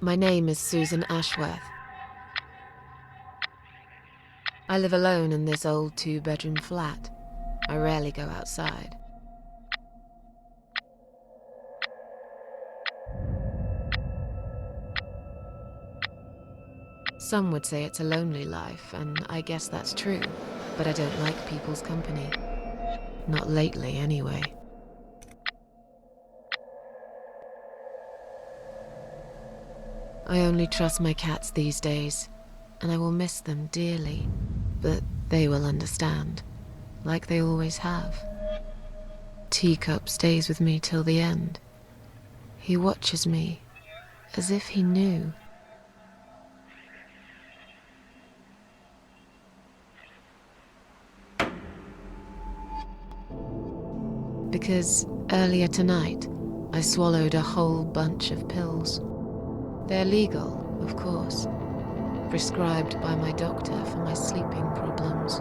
My name is Susan Ashworth. I live alone in this old 2-bedroom flat. I rarely go outside. Some would say it's a lonely life, and I guess that's true, but I don't like people's company. Not lately, anyway. I only trust my cats these days, and I will miss them dearly, but they will understand, like they always have. Teacup stays with me till the end. He watches me, as if he knew. Because earlier tonight, I swallowed a whole bunch of pills. They're legal, of course, prescribed by my doctor for my sleeping problems.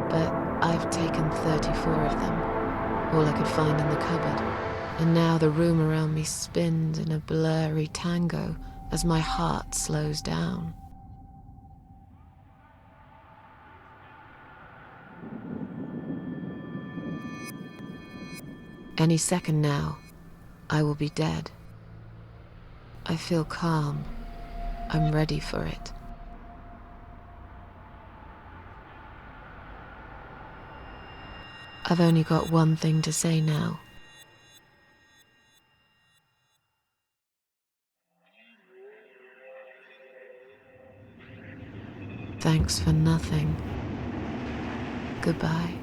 But I've taken 34 of them, all I could find in the cupboard, and now the room around me spins in a blurry tango as my heart slows down. Any second now, I will be dead. I feel calm. I'm ready for it. I've only got one thing to say now. Thanks for nothing. Goodbye.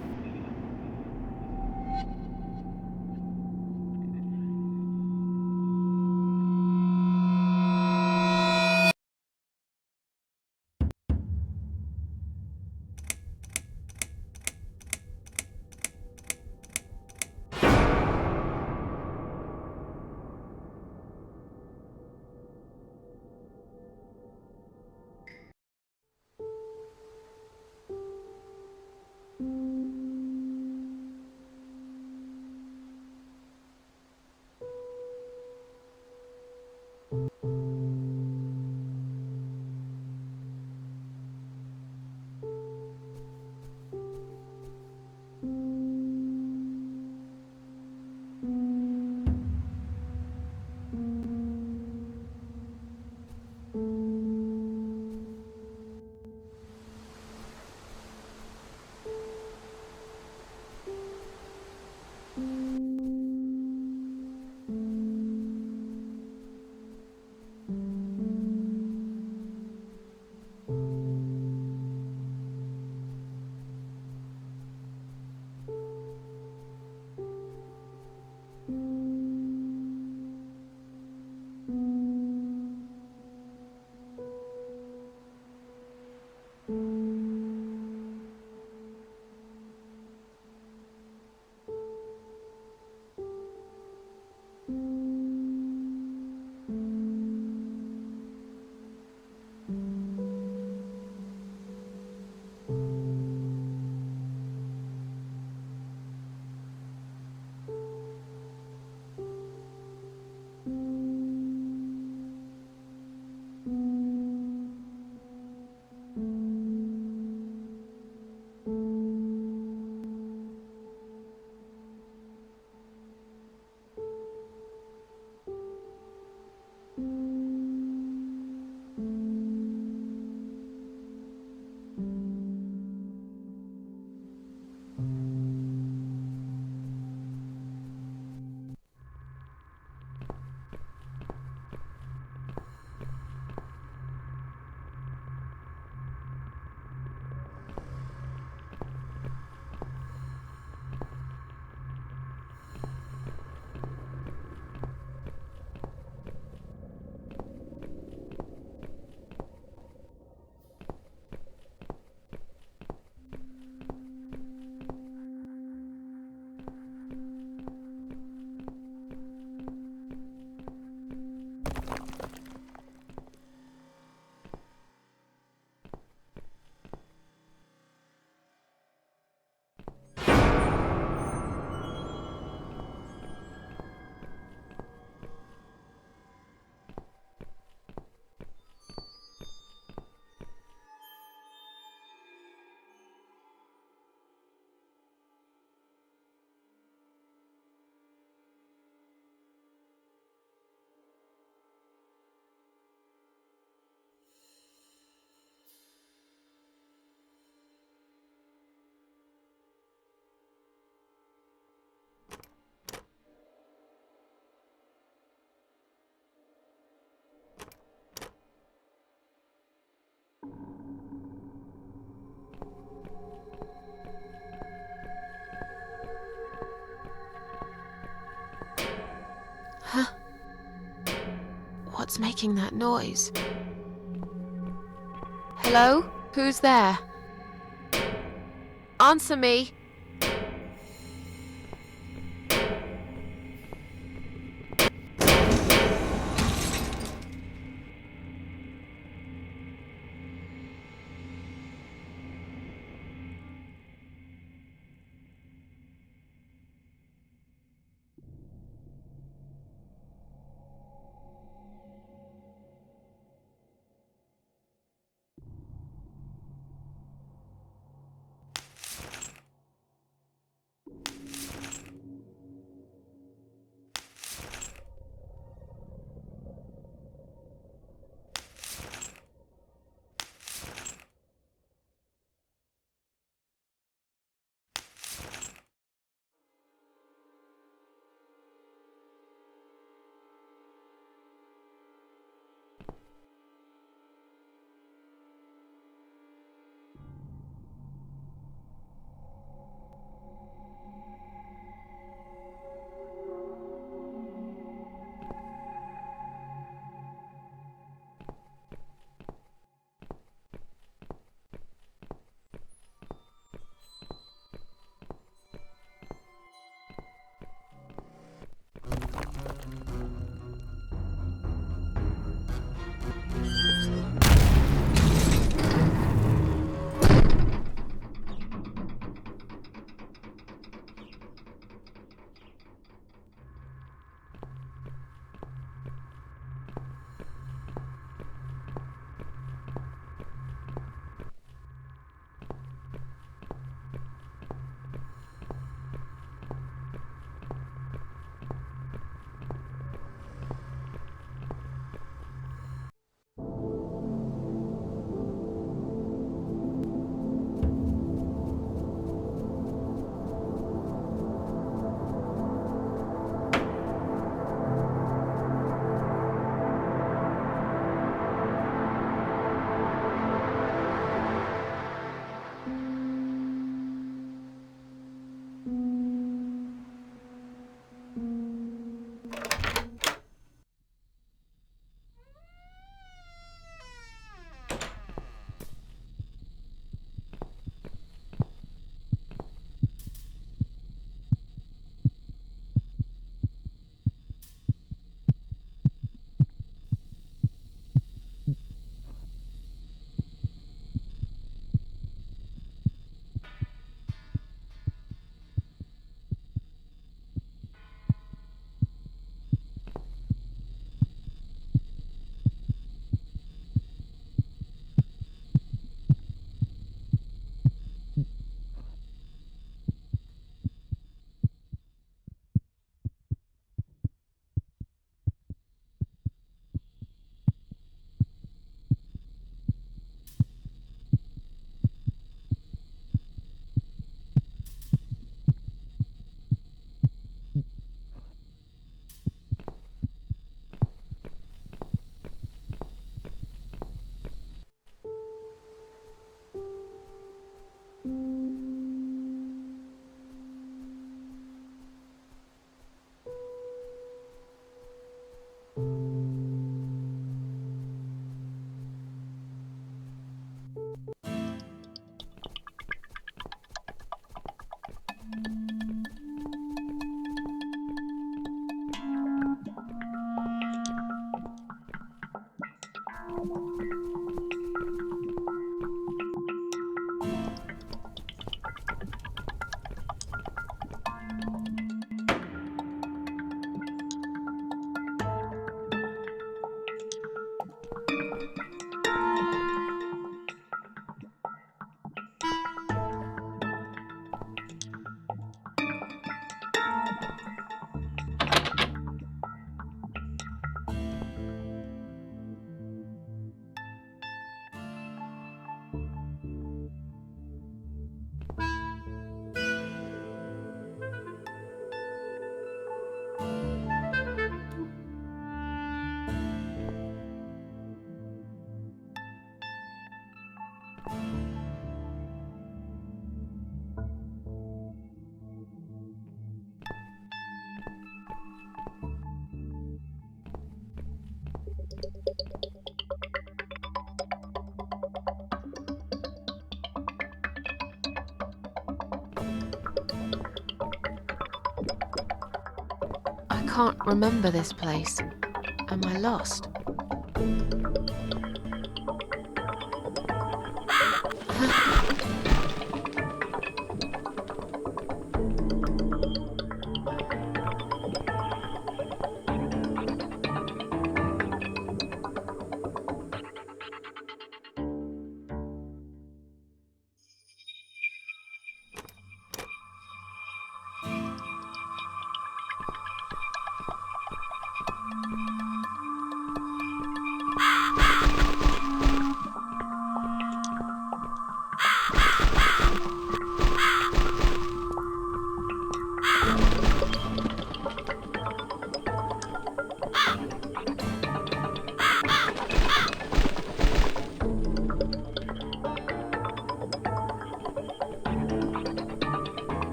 What's making that noise? Hello? Who's there? Answer me! can't remember this place. Am I lost?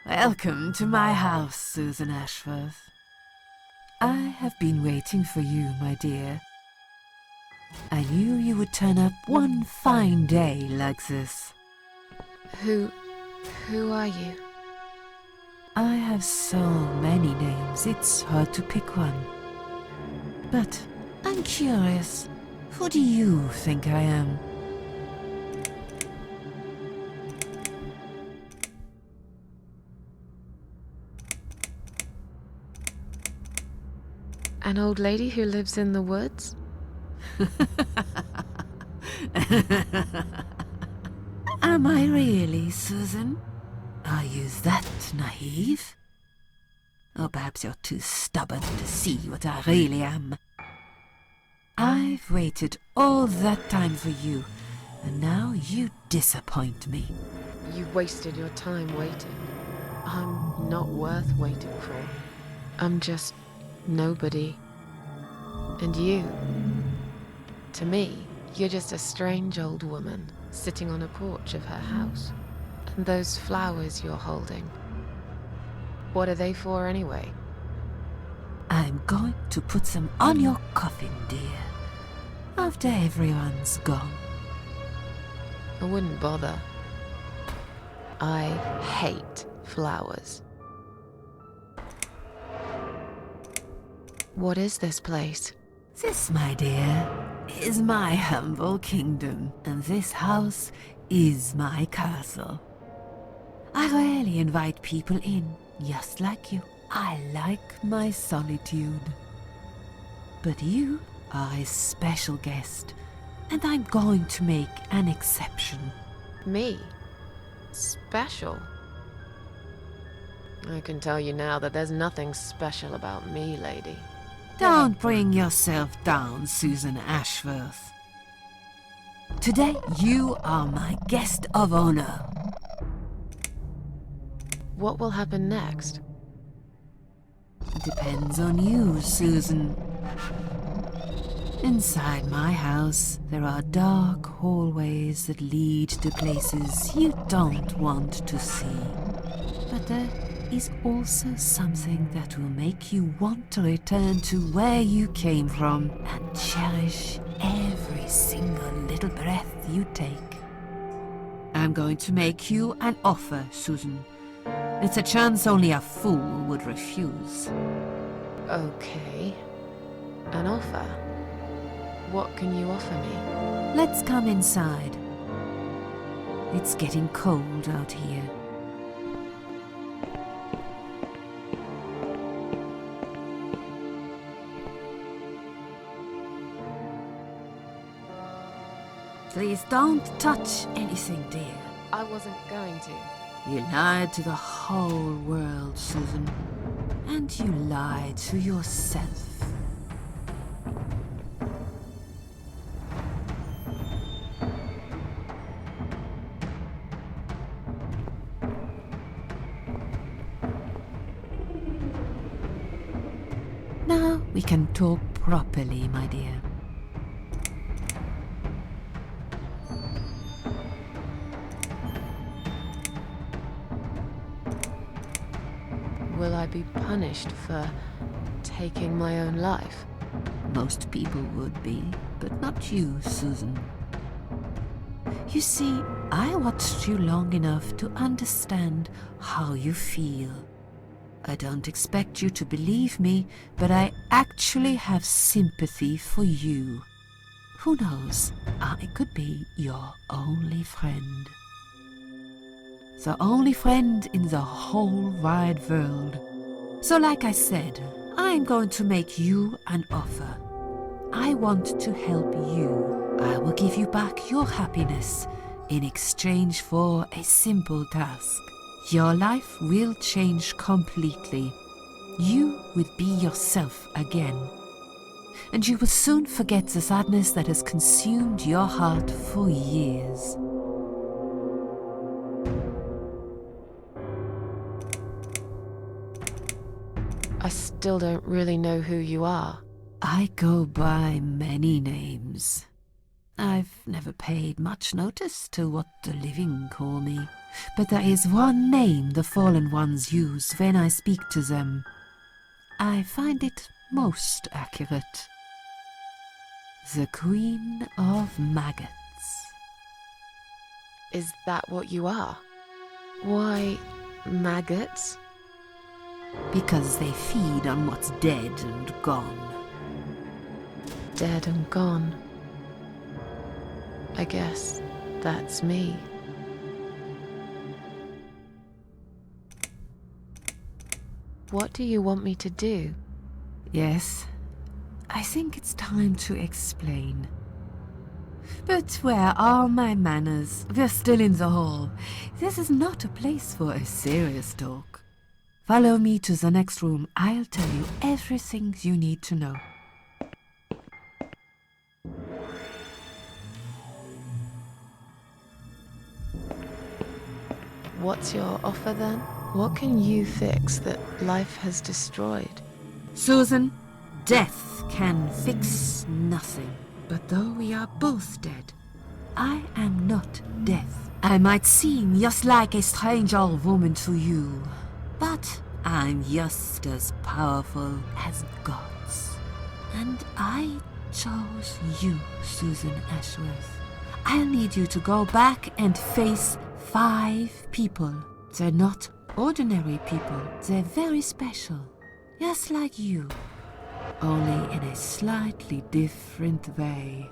Welcome to my house, Susan Ashworth. I have been waiting for you, my dear. I knew you would turn up one fine day like this. Who are you? I have so many names, it's hard to pick one. But I'm curious, who do you think I am? An old lady who lives in the woods? Am I really, Susan? Are you that naive? Or perhaps you're too stubborn to see what I really am. I've waited all that time for you, and now you disappoint me. You wasted your time waiting. I'm not worth waiting for. I'm just nobody. And you, to me, you're just a strange old woman sitting on a porch of her house. And those flowers you're holding, what are they for anyway? I'm going to put them on your coffin, dear, after everyone's gone. I wouldn't bother. I hate flowers. What is this place? This, my dear, is my humble kingdom, and this house is my castle. I rarely invite people in, just like you. I like my solitude. But you are a special guest, and I'm going to make an exception. Me? Special? I can tell you now that there's nothing special about me, lady. Don't bring yourself down, Susan Ashworth. Today, you are my guest of honor. What will happen next? Depends on you, Susan. Inside my house, there are dark hallways that lead to places you don't want to see. But there is also something that will make you want to return to where you came from and cherish every single little breath you take. I'm going to make you an offer, Susan. It's a chance only a fool would refuse. Okay. An offer? What can you offer me? Let's come inside. It's getting cold out here. Please don't touch anything, dear. I wasn't going to. You lied to the whole world, Susan. And you lied to yourself. Now we can talk properly, my dear. Will I be punished for taking my own life? Most people would be, but not you, Susan. You see, I watched you long enough to understand how you feel. I don't expect you to believe me, but I actually have sympathy for you. Who knows, I could be your only friend. The only friend in the whole wide world. So like I said, I'm going to make you an offer. I want to help you. I will give you back your happiness in exchange for a simple task. Your life will change completely. You will be yourself again. And you will soon forget the sadness that has consumed your heart for years. I still don't really know who you are. I go by many names. I've never paid much notice to what the living call me, but there is one name the fallen ones use when I speak to them. I find it most accurate. The Queen of Maggots. Is that what you are? Why, maggots? Because they feed on what's dead and gone. Dead and gone. I guess that's me. What do you want me to do? Yes, I think it's time to explain. But where are my manners? We're still in the hall. This is not a place for a serious talk. Follow me to the next room. I'll tell you everything you need to know. What's your offer then? What can you fix that life has destroyed? Susan, death can fix nothing. But though we are both dead, I am not death. I might seem just like a strange old woman to you, but I'm just as powerful as gods. And I chose you, Susan Ashworth. I'll need you to go back and face 5 people. They're not ordinary people. They're very special, just like you, only in a slightly different way.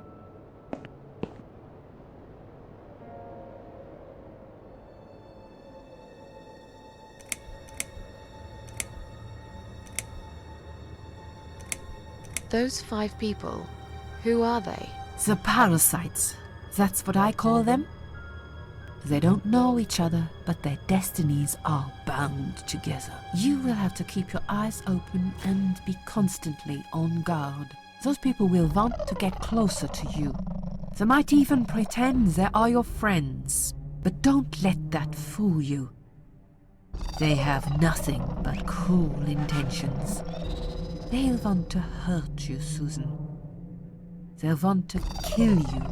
Those 5 people, who are they? The parasites, that's what I call them. They don't know each other, but their destinies are bound together. You will have to keep your eyes open and be constantly on guard. Those people will want to get closer to you. They might even pretend they are your friends, but don't let that fool you. They have nothing but cruel intentions. They'll want to hurt you, Susan. They'll want to kill you.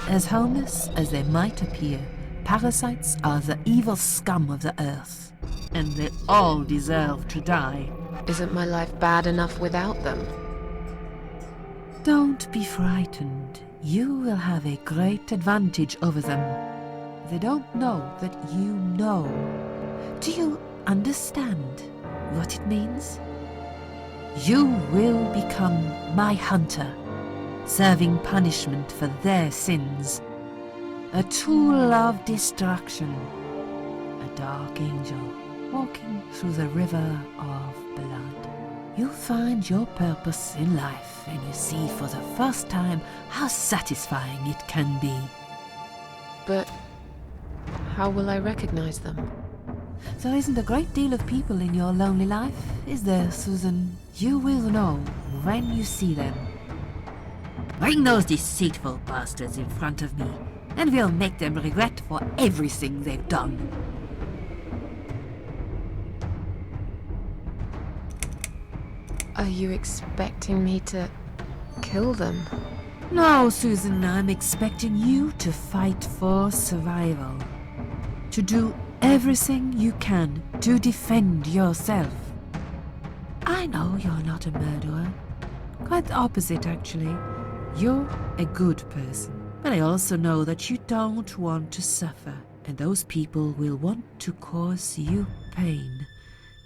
As harmless as they might appear, parasites are the evil scum of the earth, and they all deserve to die. Isn't my life bad enough without them? Don't be frightened. You will have a great advantage over them. They don't know that you know. Do you understand what it means? You will become my hunter, serving punishment for their sins. A tool of destruction. A dark angel walking through the river of blood. You'll find your purpose in life, and you see for the first time how satisfying it can be. But how will I recognize them? There isn't a great deal of people in your lonely life, is there, Susan? You will know when you see them. Bring those deceitful bastards in front of me, and we'll make them regret for everything they've done. Are you expecting me to kill them? No, Susan, I'm expecting you to fight for survival. To do everything you can to defend yourself. I know you're not a murderer. Quite the opposite, actually. You're a good person. But I also know that you don't want to suffer, and those people will want to cause you pain.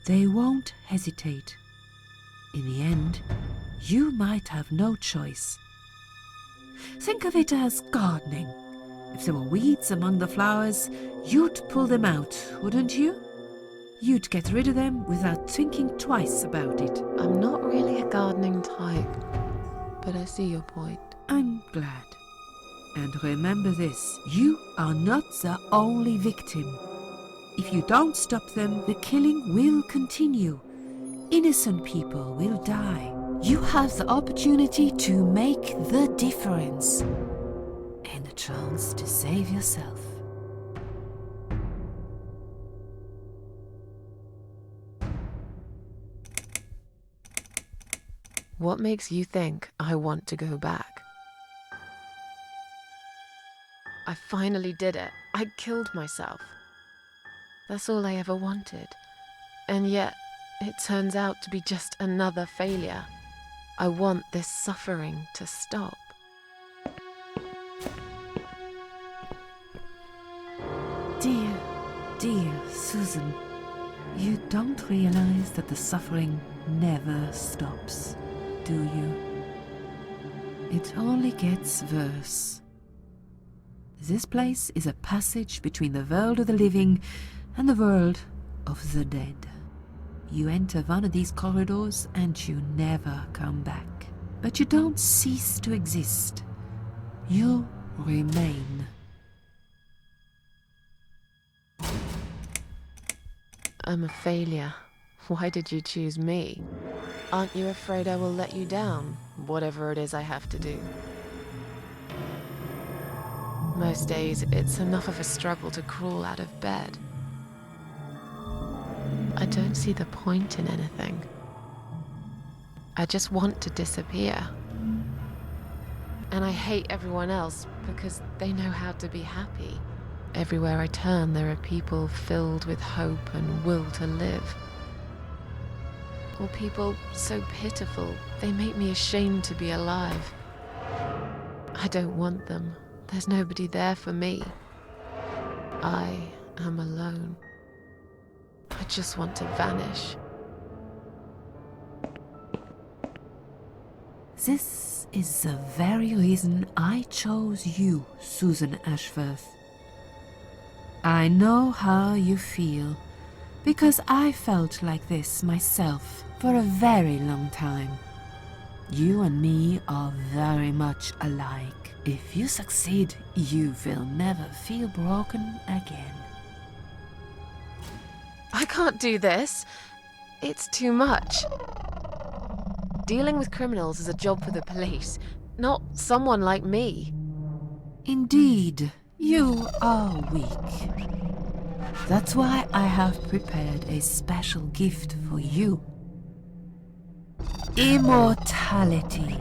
They won't hesitate. In the end, you might have no choice. Think of it as gardening. If there were weeds among the flowers, you'd pull them out, wouldn't you? You'd get rid of them without thinking twice about it. I'm not really a gardening type, but I see your point. I'm glad. And remember this, you are not the only victim. If you don't stop them, the killing will continue. Innocent people will die. You have the opportunity to make the difference. And a chance to save yourself. What makes you think I want to go back? I finally did it. I killed myself. That's all I ever wanted. And yet, it turns out to be just another failure. I want this suffering to stop. Dear Susan, you don't realize that the suffering never stops, do you? It only gets worse. This place is a passage between the world of the living and the world of the dead. You enter one of these corridors and you never come back. But you don't cease to exist. You remain. I'm a failure. Why did you choose me? Aren't you afraid I will let you down, whatever it is I have to do? Most days, it's enough of a struggle to crawl out of bed. I don't see the point in anything. I just want to disappear. And I hate everyone else because they know how to be happy. Everywhere I turn, there are people filled with hope and will to live. Or people so pitiful, they make me ashamed to be alive. I don't want them. There's nobody there for me. I am alone. I just want to vanish. This is the very reason I chose you, Susan Ashworth. I know how you feel, because I felt like this myself for a very long time. You and me are very much alike. If you succeed, you will never feel broken again. I can't do this. It's too much. Dealing with criminals is a job for the police, not someone like me. Indeed, you are weak. That's why I have prepared a special gift for you. Immortality.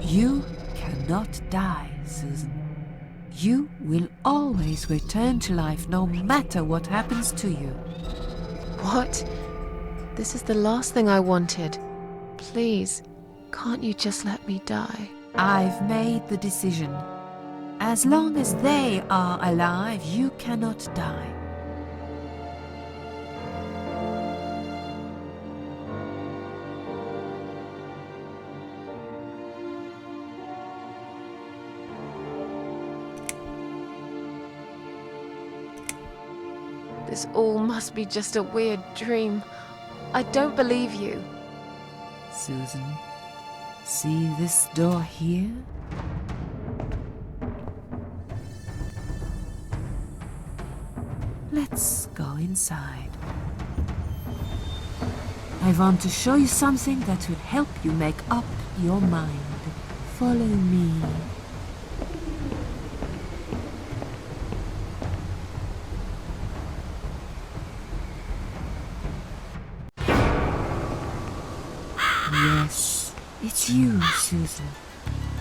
You cannot die, Susan. You will always return to life no matter what happens to you. What? This is the last thing I wanted. Please, can't you just let me die? I've made the decision. As long as they are alive, you cannot die. This all must be just a weird dream. I don't believe you. Susan, see this door here? Let's go inside. I want to show you something that will help you make up your mind. Follow me. Yes, it's you, Susan.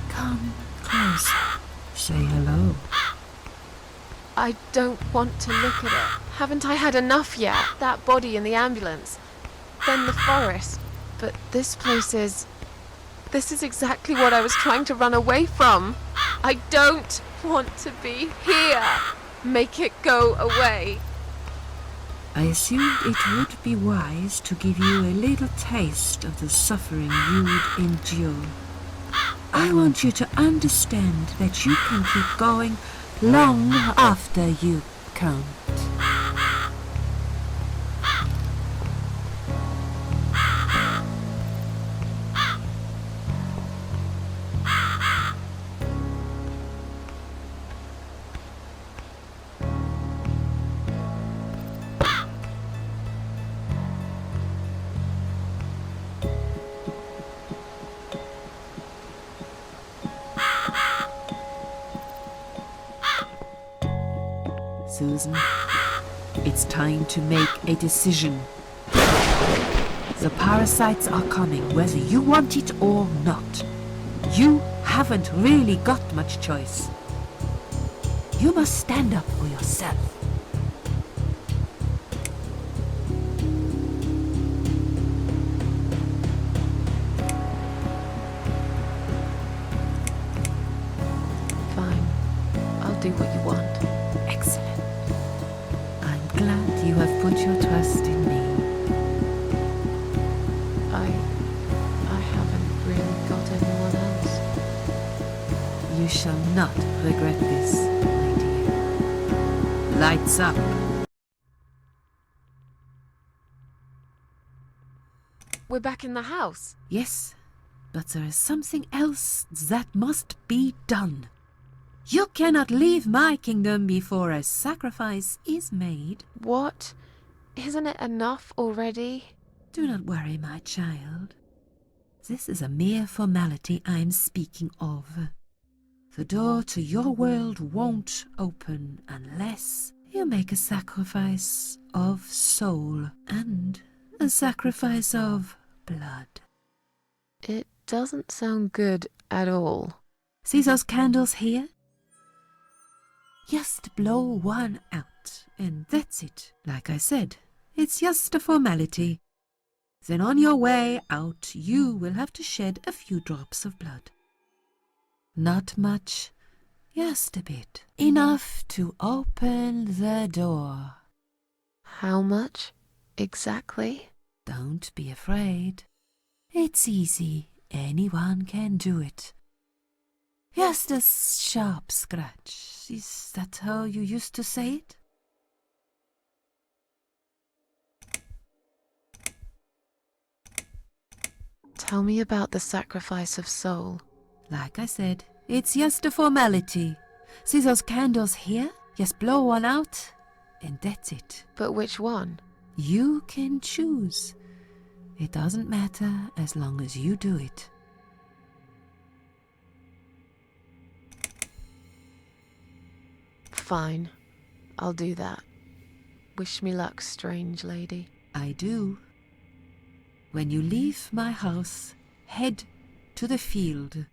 Come closer. Say hello. I don't want to look at it. Haven't I had enough yet? That body in the ambulance. Then the forest. But this place is... This is exactly what I was trying to run away from. I don't want to be here. Make it go away. I assumed it would be wise to give you a little taste of the suffering you'd endure. I want you to understand that you can keep going long after you can't. Susan, it's time to make a decision. The parasites are coming, whether you want it or not. You haven't really got much choice. You must stand up for yourself. Fine. I'll do what you want. Excellent. I'm glad you have put your trust in me. I haven't really got anyone else. You shall not regret this, my dear. Lights up. We're back in the house. Yes, but there is something else that must be done. You cannot leave my kingdom before a sacrifice is made. What? Isn't it enough already? Do not worry, my child. This is a mere formality I am speaking of. The door to your world won't open unless you make a sacrifice of soul and a sacrifice of blood. It doesn't sound good at all. See those candles here? Just blow one out, and that's it. Like I said, it's just a formality. Then on your way out, you will have to shed a few drops of blood. Not much, just a bit. Enough to open the door. How much exactly? Don't be afraid. It's easy. Anyone can do it. Just a sharp scratch. Is that how you used to say it? Tell me about the sacrifice of soul. Like I said, it's just a formality. See those candles here? Just blow one out, and that's it. But which one? You can choose. It doesn't matter as long as you do it. Fine. I'll do that. Wish me luck, strange lady. I do. When you leave my house, head to the field.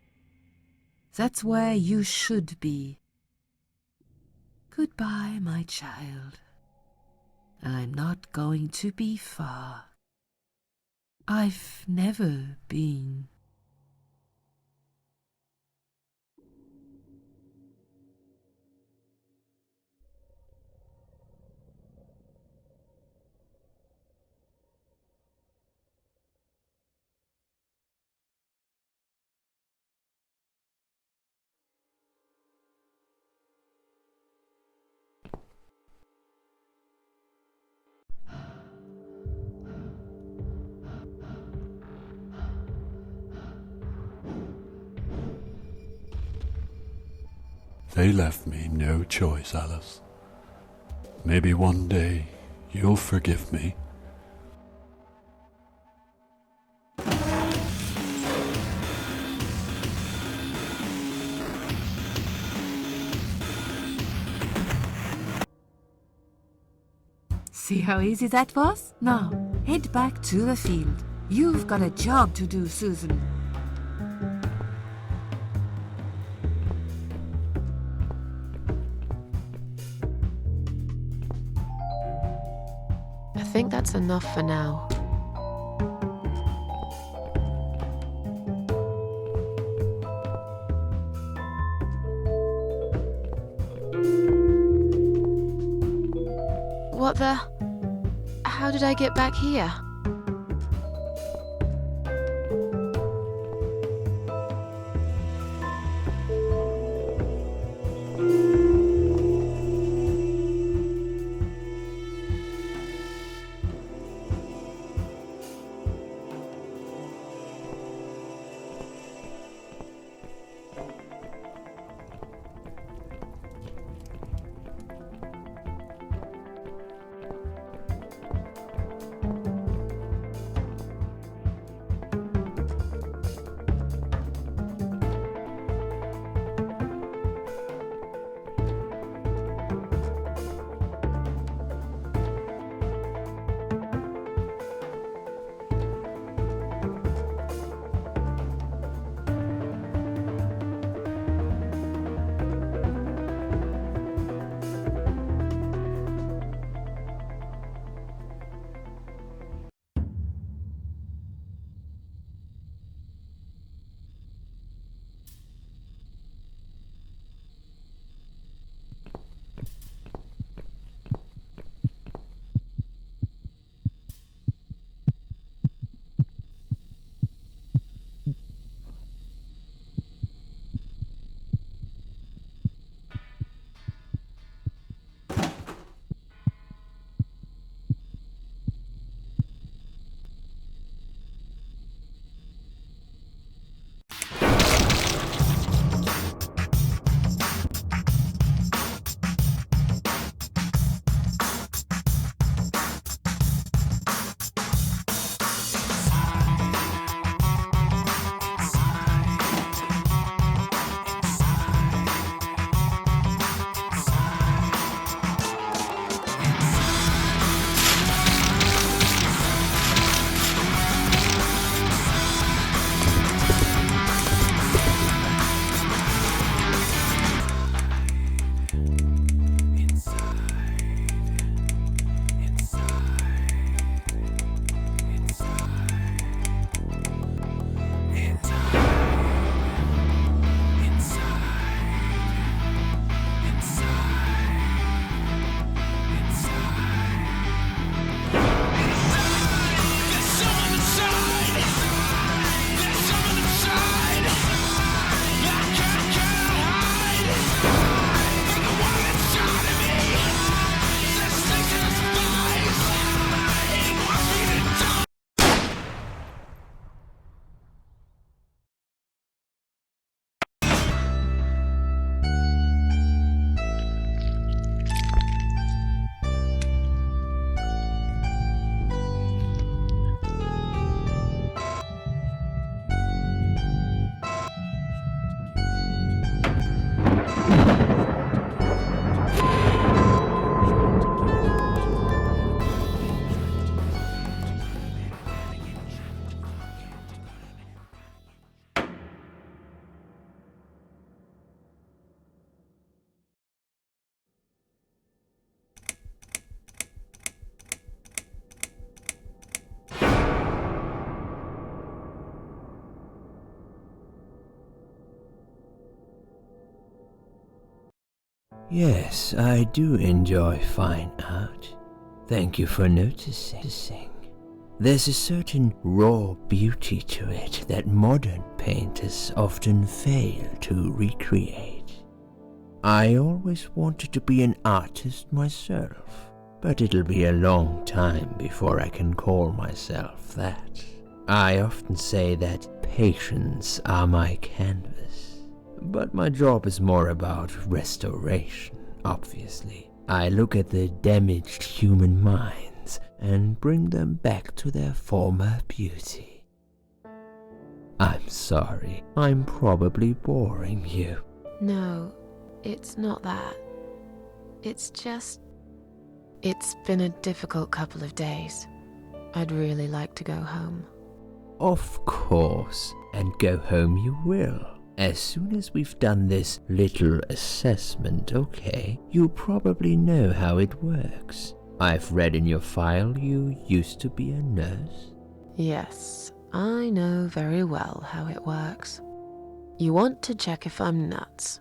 That's where you should be. Goodbye, my child. I'm not going to be far. I've never been. They left me no choice, Alice. Maybe one day you'll forgive me. See how easy that was? Now, head back to the field. You've got a job to do, Susan. I think that's enough for now. What the? How did I get back here? Yes, I do enjoy fine art. Thank you for noticing. There's a certain raw beauty to it that modern painters often fail to recreate. I always wanted to be an artist myself, but it'll be a long time before I can call myself that. I often say that patients are my canvas, but my job is more about restoration, obviously. I look at the damaged human minds and bring them back to their former beauty. I'm sorry, I'm probably boring you. No, it's not that. It's just... It's been a difficult couple of days. I'd really like to go home. Of course, and go home you will. As soon as we've done this little assessment, okay? You probably know how it works. I've read in your file you used to be a nurse. Yes, I know very well how it works. You want to check if I'm nuts.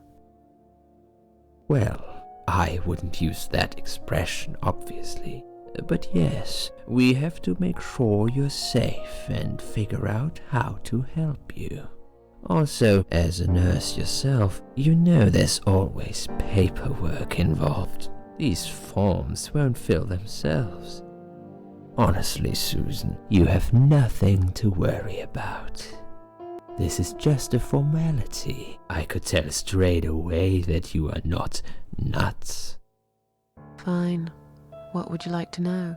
Well, I wouldn't use that expression, obviously. But yes, we have to make sure you're safe and figure out how to help you. Also, as a nurse yourself, you know there's always paperwork involved. These forms won't fill themselves. Honestly, Susan, you have nothing to worry about. This is just a formality. I could tell straight away that you are not nuts. Fine. What would you like to know?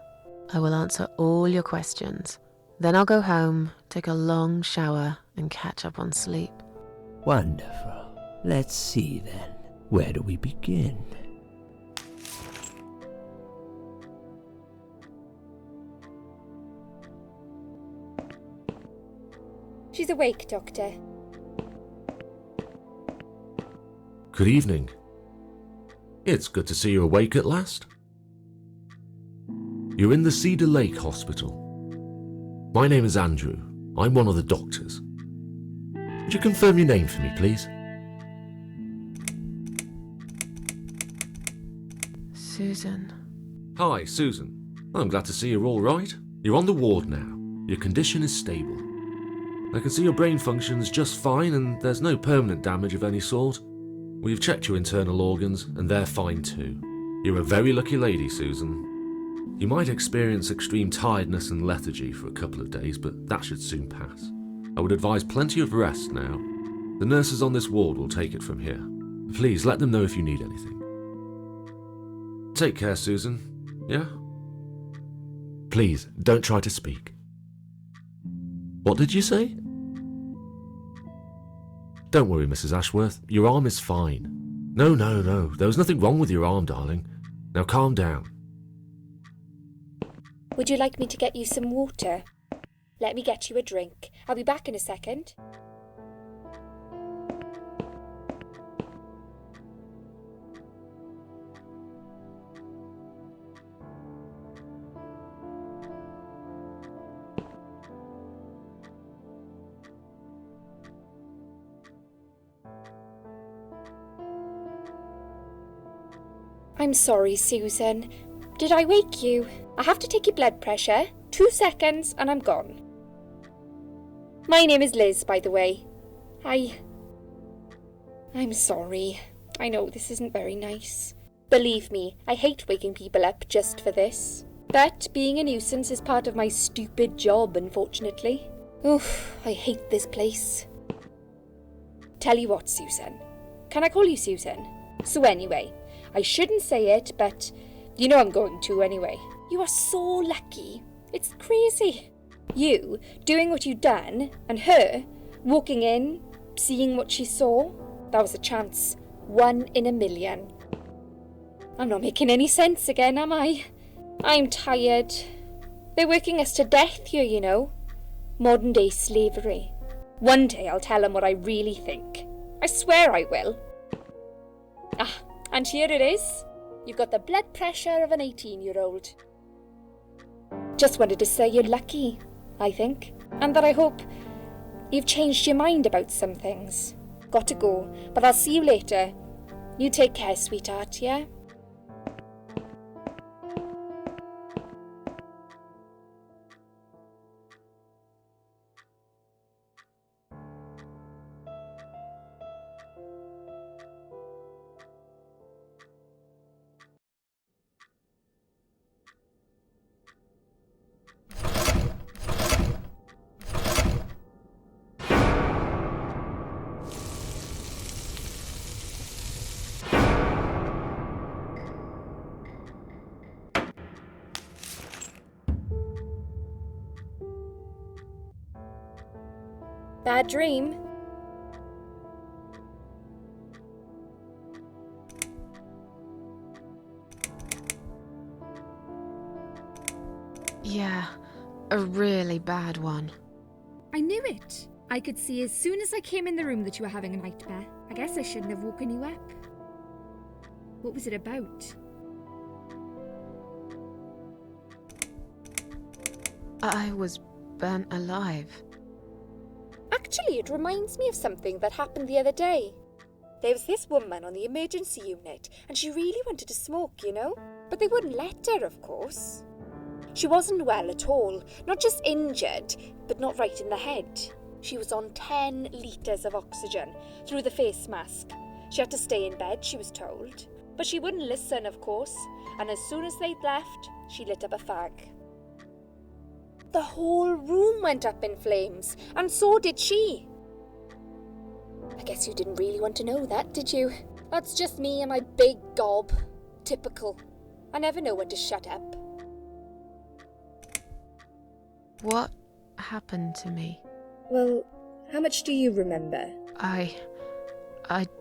I will answer all your questions. Then I'll go home, take a long shower, and catch up on sleep. Wonderful. Let's see then. Where do we begin? She's awake, Doctor. Good evening. It's good to see you awake at last. You're in the Cedar Lake Hospital. My name is Andrew. I'm one of the doctors. Would you confirm your name for me, please? Susan. Hi, Susan. I'm glad to see you're all right. You're on the ward now. Your condition is stable. I can see your brain functions just fine and there's no permanent damage of any sort. We've checked your internal organs and they're fine too. You're a very lucky lady, Susan. You might experience extreme tiredness and lethargy for a couple of days, but that should soon pass. I would advise plenty of rest now. The nurses on this ward will take it from here. Please let them know if you need anything. Take care, Susan. Yeah? Please, don't try to speak. What did you say? Don't worry, Mrs. Ashworth. Your arm is fine. No. There was nothing wrong with your arm, darling. Now calm down. Would you like me to get you some water? Let me get you a drink. I'll be back in a second. I'm sorry, Susan. Did I wake you? I have to take your blood pressure. 2 seconds and I'm gone. My name is Liz, by the way. I'm sorry. I know this isn't very nice. Believe me, I hate waking people up just for this. But being a nuisance is part of my stupid job, unfortunately. Oof, I hate this place. Tell you what, Susan. Can I call you Susan? So anyway, I shouldn't say it, but you know I'm going to anyway. You are so lucky. It's crazy. You doing what you've done, and her walking in, seeing what she saw. That was a chance. 1 in a million. I'm not making any sense again, am I? I'm tired. They're working us to death here, you know. Modern day slavery. One day I'll tell them what I really think. I swear I will. Ah, and here it is. You've got the blood pressure of an 18-year-old. Just wanted to say you're lucky, I think. And that I hope you've changed your mind about some things. Got to go, but I'll see you later. You take care, sweetheart, yeah? Bad dream? Yeah, a really bad one. I knew it. I could see as soon as I came in the room that you were having a nightmare. I guess I shouldn't have woken you up. What was it about? I was burnt alive. Actually, it reminds me of something that happened the other day. There was this woman on the emergency unit, and she really wanted to smoke, you know? But they wouldn't let her, of course. She wasn't well at all, not just injured, but not right in the head. She was on 10 litres of oxygen through the face mask. She had to stay in bed, she was told. But she wouldn't listen, of course, and as soon as they'd left, she lit up a fag. The whole room went up in flames, and so did she. I guess you didn't really want to know that, did you? That's just me and my big gob. Typical. I never know when to shut up. What happened to me? Well, how much do you remember? I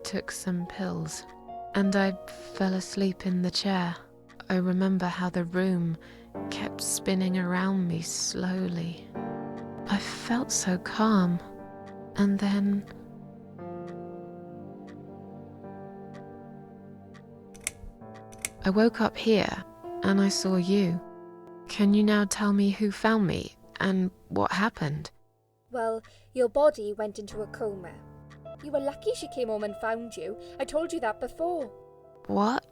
took some pills, and I fell asleep in the chair. I remember how the room kept spinning around me slowly. I felt so calm, and then... I woke up here, and I saw you. Can you now tell me who found me, and what happened? Well, your body went into a coma. You were lucky she came home and found you. I told you that before. What?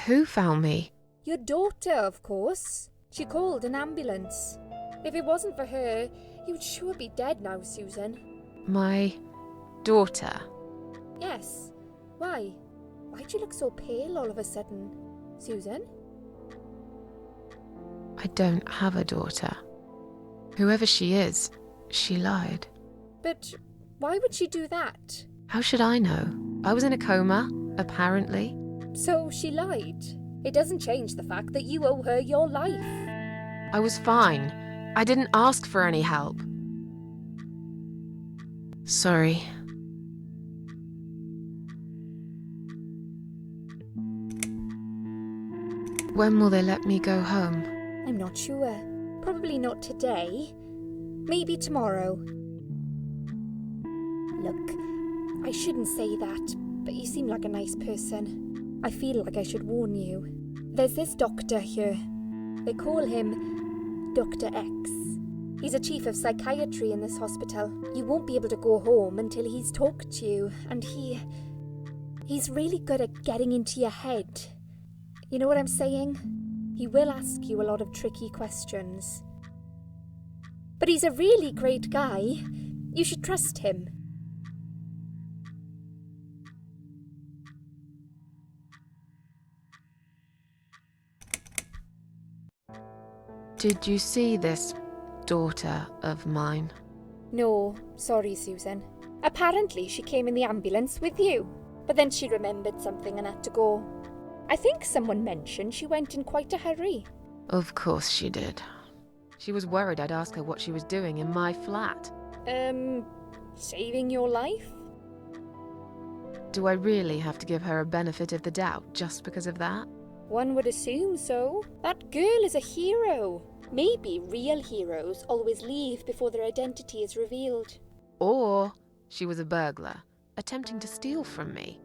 Who found me? Your daughter, of course. She called an ambulance. If it wasn't for her, you'd sure be dead now, Susan. My daughter. Yes. Why? Why'd you look so pale all of a sudden, Susan? I don't have a daughter. Whoever she is, she lied. But why would she do that? How should I know? I was in a coma, apparently. So she lied. It doesn't change the fact that you owe her your life. I was fine. I didn't ask for any help. Sorry. When will they let me go home? I'm not sure. Probably not today. Maybe tomorrow. Look, I shouldn't say that, but you seem like a nice person. I feel like I should warn you. There's this doctor here. They call him Dr. X. He's a chief of psychiatry in this hospital. You won't be able to go home until he's talked to you, and he's really good at getting into your head. You know what I'm saying? He will ask you a lot of tricky questions. But he's a really great guy. You should trust him. Did you see this daughter of mine? No, sorry, Susan. Apparently she came in the ambulance with you, but then she remembered something and had to go. I think someone mentioned she went in quite a hurry. Of course she did. She was worried I'd ask her what she was doing in my flat. Saving your life? Do I really have to give her a benefit of the doubt just because of that? One would assume so. That girl is a hero. Maybe real heroes always leave before their identity is revealed. Or she was a burglar, attempting to steal from me.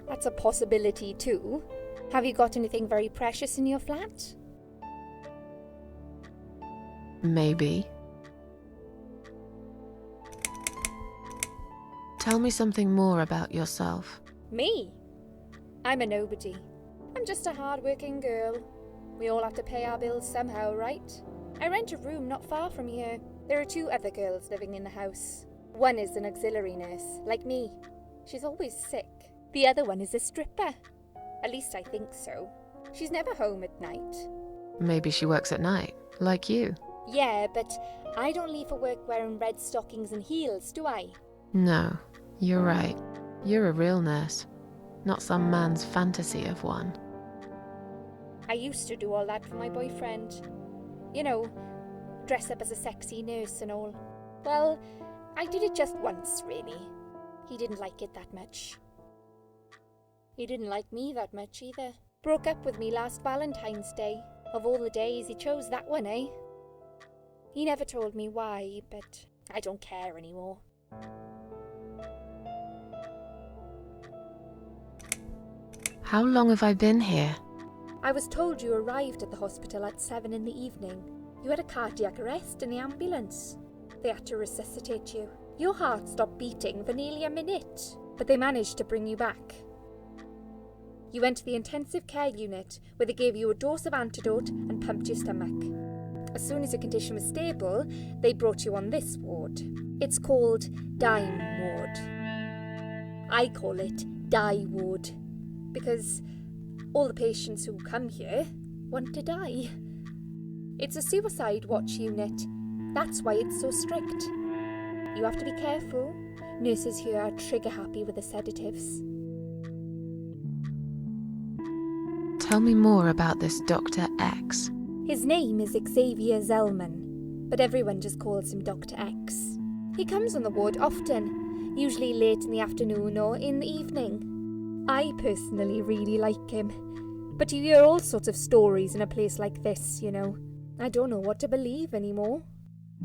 That's a possibility too. Have you got anything very precious in your flat? Maybe. Tell me something more about yourself. Me? I'm a nobody. I'm just a hard-working girl. We all have to pay our bills somehow, right? I rent a room not far from here. There are 2 other girls living in the house. One is an auxiliary nurse, like me. She's always sick. The other one is a stripper. At least I think so. She's never home at night. Maybe she works at night, like you. Yeah, but I don't leave for work wearing red stockings and heels, do I? No, you're right. You're a real nurse, not some man's fantasy of one. I used to do all that for my boyfriend. You know, dress up as a sexy nurse and all. Well, I did it just once, really. He didn't like it that much. He didn't like me that much either. Broke up with me last Valentine's Day. Of all the days, he chose that one, eh? He never told me why, but I don't care anymore. How long have I been here? I was told you arrived at the hospital at 7 in the evening. You had a cardiac arrest in the ambulance. They had to resuscitate you. Your heart stopped beating for nearly a minute, but they managed to bring you back. You went to the intensive care unit, where they gave you a dose of antidote and pumped your stomach. As soon as your condition was stable, they brought you on this ward. It's called Dime Ward. I call it Die Ward, because all the patients who come here want to die. It's a suicide watch unit. That's why it's so strict. You have to be careful. Nurses here are trigger happy with the sedatives. Tell me more about this Dr. X. His name is Xavier Zellman, but everyone just calls him Dr. X. He comes on the ward often, usually late in the afternoon or in the evening. I personally really like him, but you hear all sorts of stories in a place like this, you know. I don't know what to believe anymore.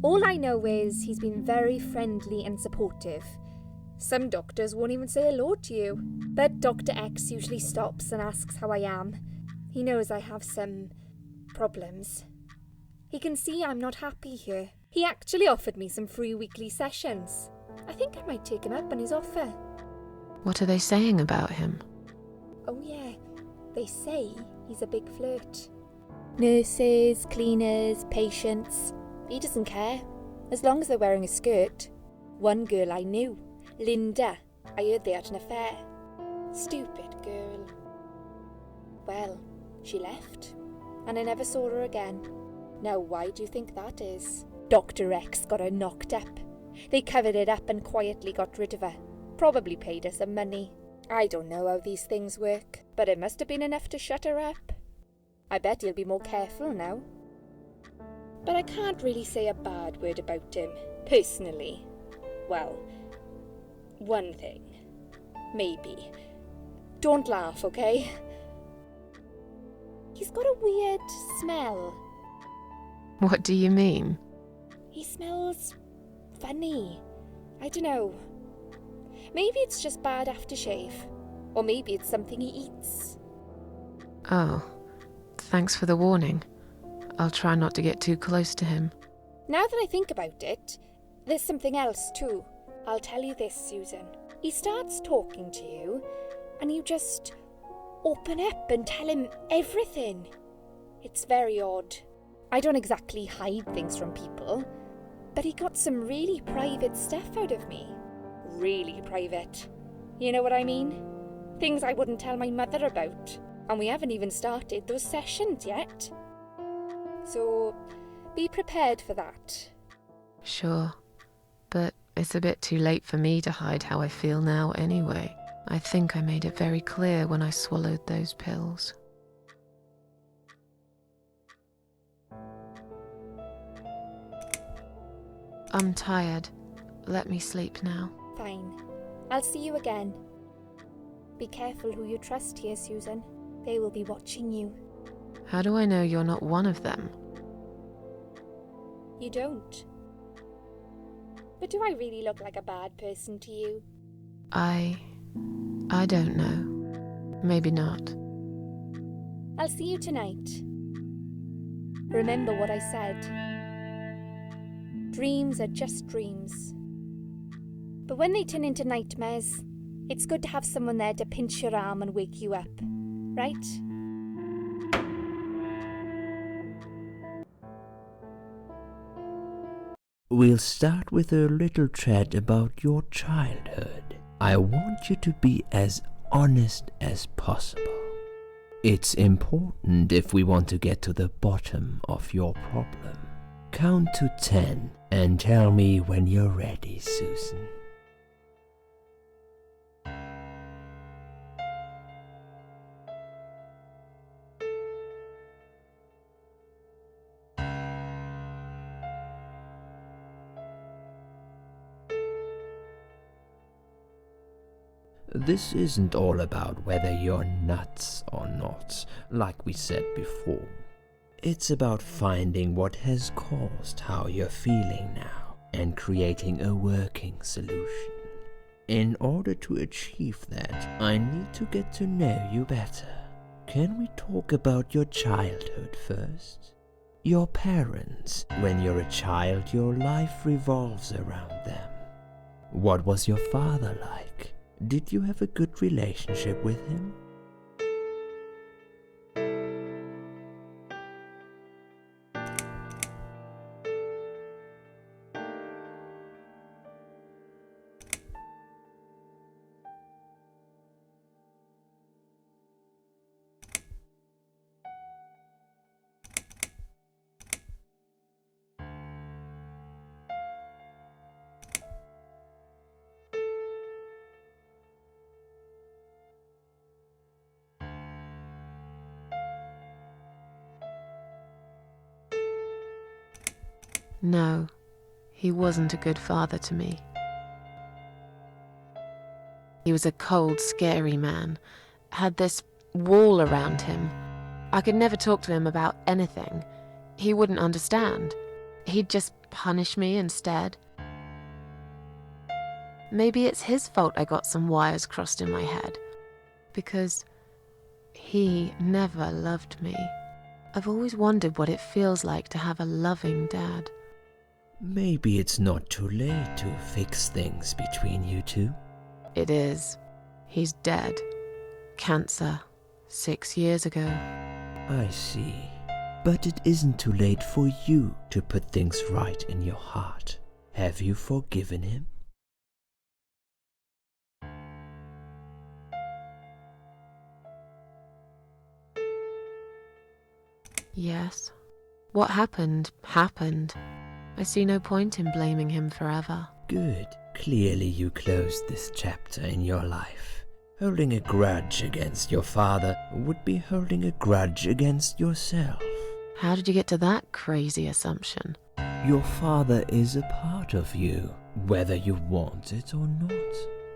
All I know is he's been very friendly and supportive. Some doctors won't even say hello to you, but Dr. X usually stops and asks how I am. He knows I have some problems. He can see I'm not happy here. He actually offered me some free weekly sessions. I think I might take him up on his offer. What are they saying about him? Oh yeah, they say he's a big flirt. Nurses, cleaners, patients. He doesn't care, as long as they're wearing a skirt. One girl I knew, Linda, I heard they had an affair. Stupid girl. Well, she left, and I never saw her again. Now why do you think that is? Dr. X got her knocked up. They covered it up and quietly got rid of her. Probably paid her some money. I don't know how these things work, but it must have been enough to shut her up. I bet he'll be more careful now. But I can't really say a bad word about him, personally. Well, one thing. Maybe. Don't laugh, okay? He's got a weird smell. What do you mean? He smells funny. I don't know. Maybe it's just bad aftershave. Or maybe it's something he eats. Oh, thanks for the warning. I'll try not to get too close to him. Now that I think about it, there's something else too. I'll tell you this, Susan. He starts talking to you, and you just open up and tell him everything. It's very odd. I don't exactly hide things from people, but he got some really private stuff out of me. Really private. You know what I mean? Things I wouldn't tell my mother about. And we haven't even started those sessions yet. So, be prepared for that. Sure, but it's a bit too late for me to hide how I feel now anyway. I think I made it very clear when I swallowed those pills. I'm tired. Let me sleep now. Fine. I'll see you again. Be careful who you trust here, Susan. They will be watching you. How do I know you're not one of them? You don't. But do I really look like a bad person to you? I don't know. Maybe not. I'll see you tonight. Remember what I said. Dreams are just dreams. But when they turn into nightmares, it's good to have someone there to pinch your arm and wake you up, right? We'll start with a little chat about your childhood. I want you to be as honest as possible. It's important if we want to get to the bottom of your problem. Count to 10 and tell me when you're ready, Susan. This isn't all about whether you're nuts or not, like we said before. It's about finding what has caused how you're feeling now and creating a working solution. In order to achieve that, I need to get to know you better. Can we talk about your childhood first? Your parents. When you're a child, your life revolves around them. What was your father like? Did you have a good relationship with him? No, he wasn't a good father to me. He was a cold, scary man, had this wall around him. I could never talk to him about anything. He wouldn't understand. He'd just punish me instead. Maybe it's his fault I got some wires crossed in my head, because he never loved me. I've always wondered what it feels like to have a loving dad. Maybe it's not too late to fix things between you two. It is. He's dead. Cancer. 6 years ago. I see. But it isn't too late for you to put things right in your heart. Have you forgiven him? Yes. What happened, happened. I see no point in blaming him forever. Good. Clearly you closed this chapter in your life. Holding a grudge against your father would be holding a grudge against yourself. How did you get to that crazy assumption? Your father is a part of you, whether you want it or not.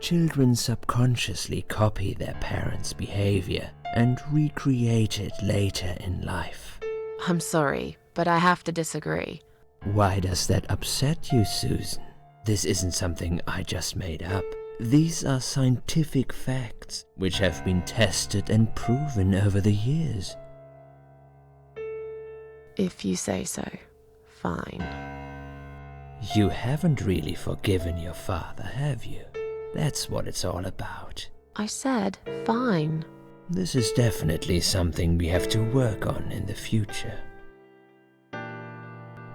Children subconsciously copy their parents' behavior and recreate it later in life. I'm sorry, but I have to disagree. Why does that upset you, Susan? This isn't something I just made up. These are scientific facts which have been tested and proven over the years. If you say so, fine. You haven't really forgiven your father, have you? That's what it's all about. I said fine. This is definitely something we have to work on in the future.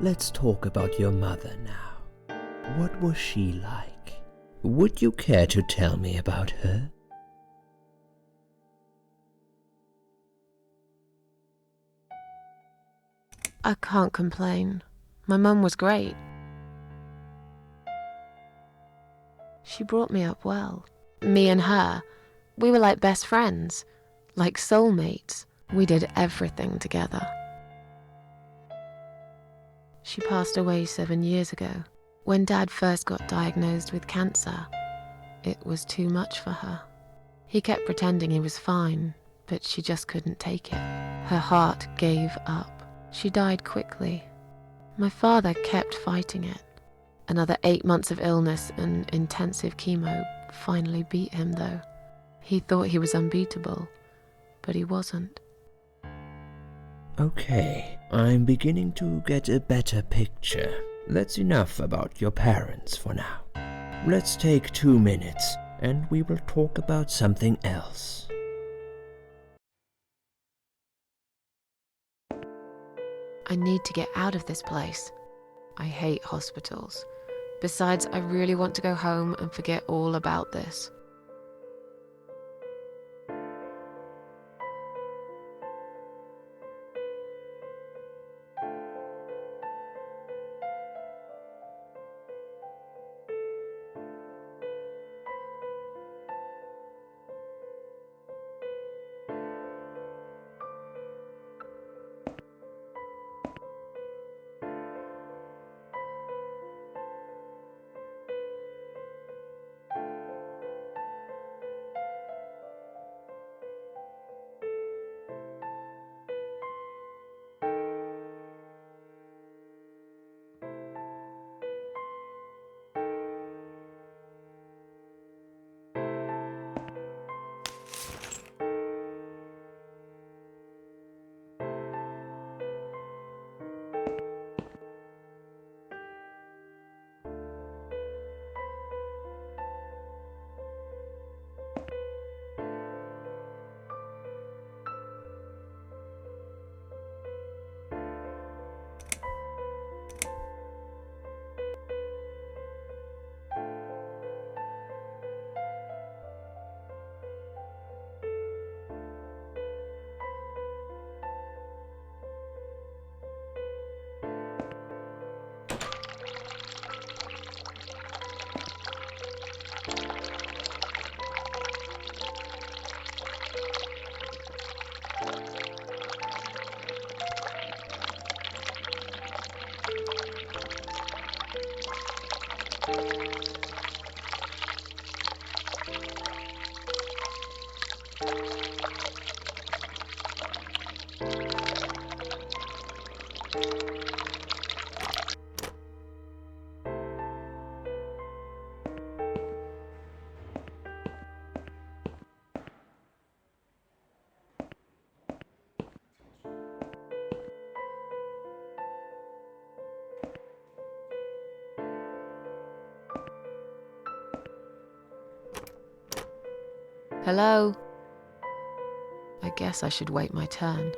Let's talk about your mother now. What was she like? Would you care to tell me about her? I can't complain. My mum was great. She brought me up well. Me and her, we were like best friends, like soulmates. We did everything together. She passed away 7 years ago. When Dad first got diagnosed with cancer, it was too much for her. He kept pretending he was fine, but she just couldn't take it. Her heart gave up. She died quickly. My father kept fighting it. Another 8 months of illness and intensive chemo finally beat him, though. He thought he was unbeatable, but he wasn't. Okay, I'm beginning to get a better picture. That's enough about your parents for now. let's take 2 minutes and we will talk about something else. I need to get out of this place. I hate hospitals. Besides, I really want to go home and forget all about this. Hello? I guess I should wait my turn.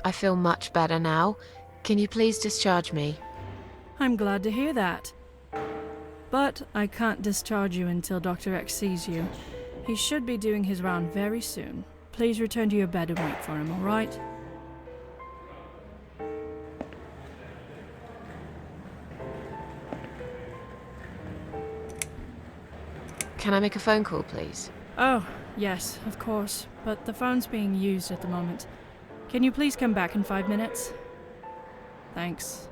I feel much better now. Can you please discharge me? I'm glad to hear that. But I can't discharge you until Dr. X sees you. He should be doing his round very soon. Please return to your bed and wait for him, alright? Can I make a phone call, please? Oh, yes, of course. But the phone's being used at the moment. Can you please come back in 5 minutes? Thanks.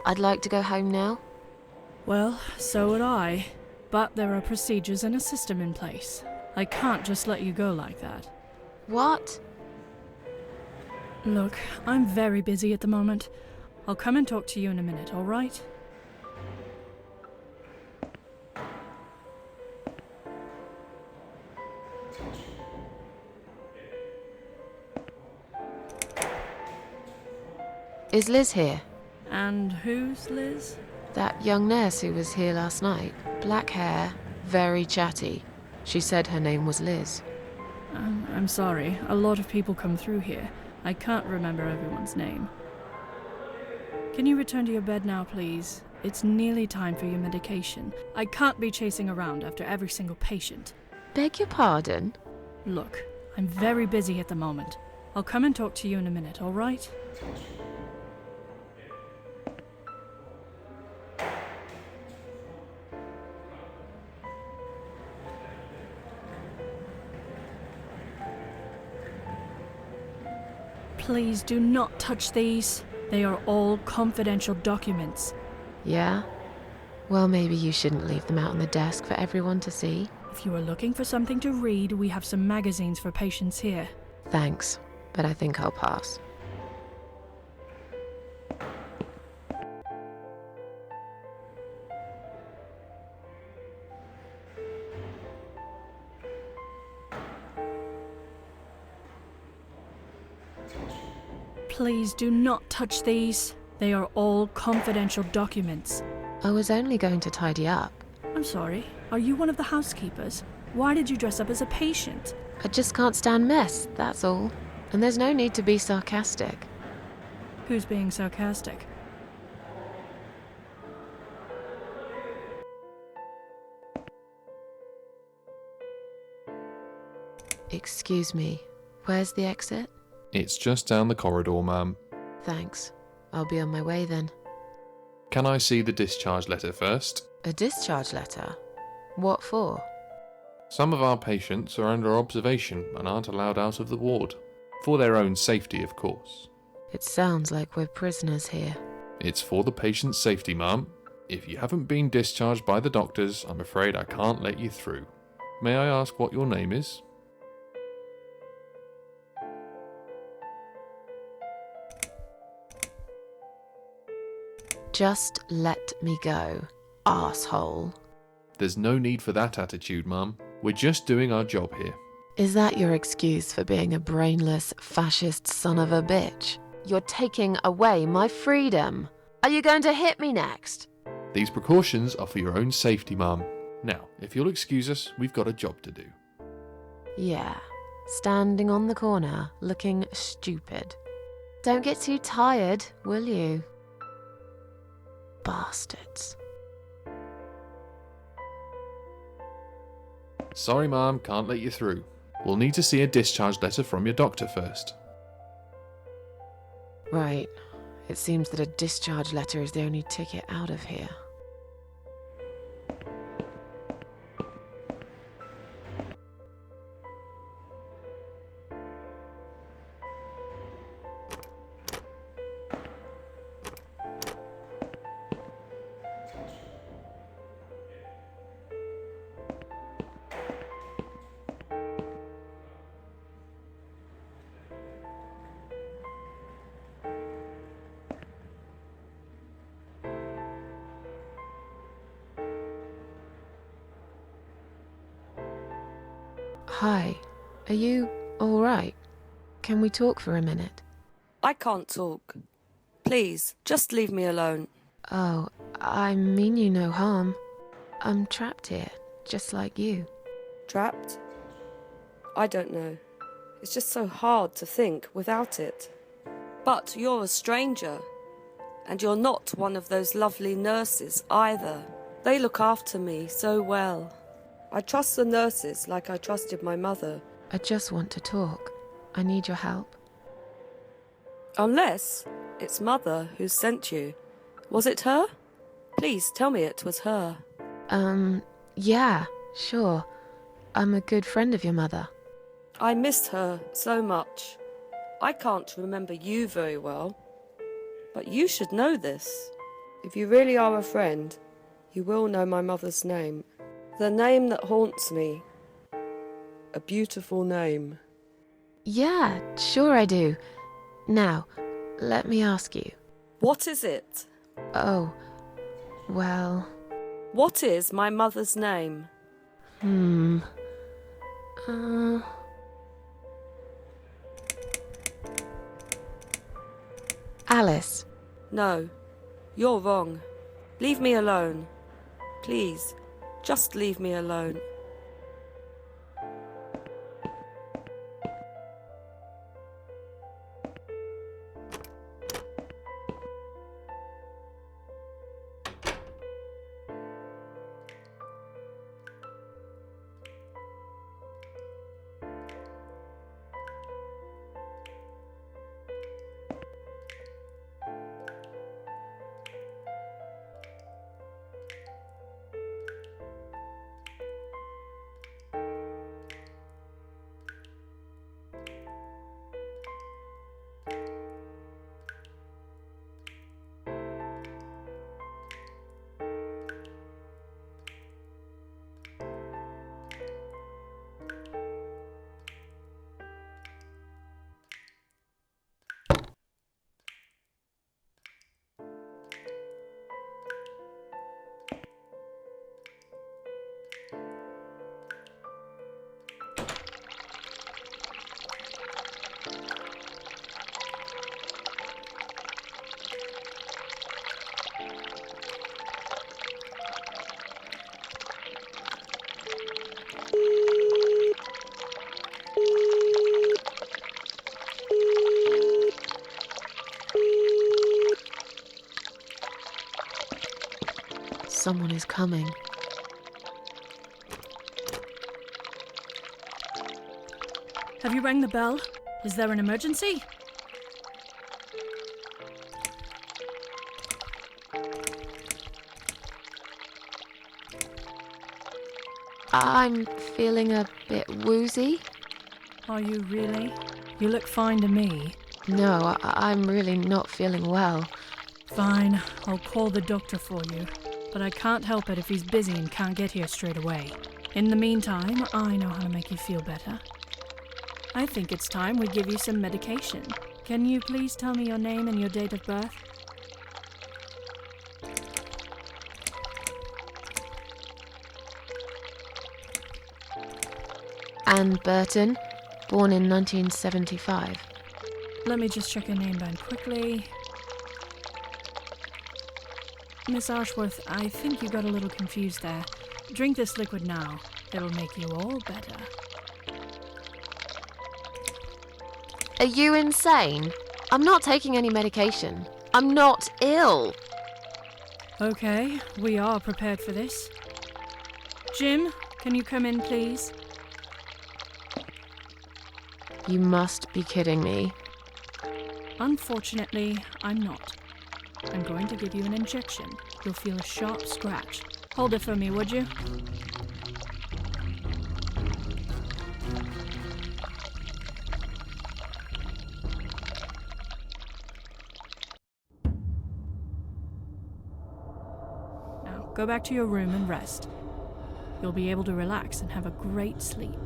I'd like to go home now. Well, so would I. But there are procedures and a system in place. I can't just let you go like that. What? Look, I'm very busy at the moment. I'll come and talk to you in a minute, alright? Is Liz here? And who's Liz? That young nurse who was here last night. Black hair, very chatty. She said her name was Liz. I'm sorry. A lot of people come through here. I can't remember everyone's name. Can you return to your bed now, please? It's nearly time for your medication. I can't be chasing around after every single patient. Beg your pardon? Look, I'm very busy at the moment. I'll come and talk to you in a minute, alright? Please do not touch these. They are all confidential documents. Yeah? Well, maybe you shouldn't leave them out on the desk for everyone to see. If you are looking for something to read, we have some magazines for patients here. Thanks, but I think I'll pass. Please do not touch these. They are all confidential documents. I was only going to tidy up. I'm sorry, are you one of the housekeepers? Why did you dress up as a patient? I just can't stand mess, that's all. And there's no need to be sarcastic. Who's being sarcastic? Excuse me, where's the exit? It's just down the corridor, ma'am. Thanks. I'll be on my way then. Can I see the discharge letter first? A discharge letter? What for? Some of our patients are under observation and aren't allowed out of the ward. For their own safety, of course. It sounds like we're prisoners here. It's for the patient's safety, ma'am. If you haven't been discharged by the doctors, I'm afraid I can't let you through. May I ask what your name is? Just let me go, arsehole. There's no need for that attitude, ma'am. We're just doing our job here. Is that your excuse for being a brainless, fascist son of a bitch? You're taking away my freedom. Are you going to hit me next? These precautions are for your own safety, ma'am. Now, if you'll excuse us, we've got a job to do. Yeah, standing on the corner, looking stupid. Don't get too tired, will you? Bastards. Sorry, ma'am, can't let you through. We'll need to see a discharge letter from your doctor first. Right. It seems that a discharge letter is the only ticket out of here. Hi. Are you alright? Can we talk for a minute? I can't talk. Please, just leave me alone. Oh, I mean you no harm. I'm trapped here, just like you. Trapped? I don't know. It's just so hard to think without it. But you're a stranger. And you're not one of those lovely nurses either. They look after me so well. I trust the nurses like I trusted my mother. I just want to talk. I need your help. Unless it's Mother who sent you. Was it her? Please tell me it was her. Yeah, sure. I'm a good friend of your mother. I missed her so much. I can't remember you very well. But you should know this. If you really are a friend, you will know my mother's name. The name that haunts me. A beautiful name. Yeah, sure I do. Now, let me ask you. What is it? Oh, well... What is my mother's name? Alice. No, you're wrong. Leave me alone. Please, just leave me alone. Someone is coming. Have you rang the bell? Is there an emergency? I'm feeling a bit woozy. Are you really? You look fine to me. No, I'm really not feeling well. Fine, I'll call the doctor for you. But I can't help it if he's busy and can't get here straight away. In the meantime, I know how to make you feel better. I think it's time we give you some medication. Can you please tell me your name and your date of birth? Anne Burton, born in 1975. Let me just check your name down quickly. Miss Ashworth, I think you got a little confused there. Drink this liquid now. It'll make you all better. Are you insane? I'm not taking any medication. I'm not ill. Okay, we are prepared for this. Jim, can you come in, please? You must be kidding me. Unfortunately, I'm not. I'm going to give you an injection. You'll feel a sharp scratch. Hold it for me, would you? Now, go back to your room and rest. You'll be able to relax and have a great sleep.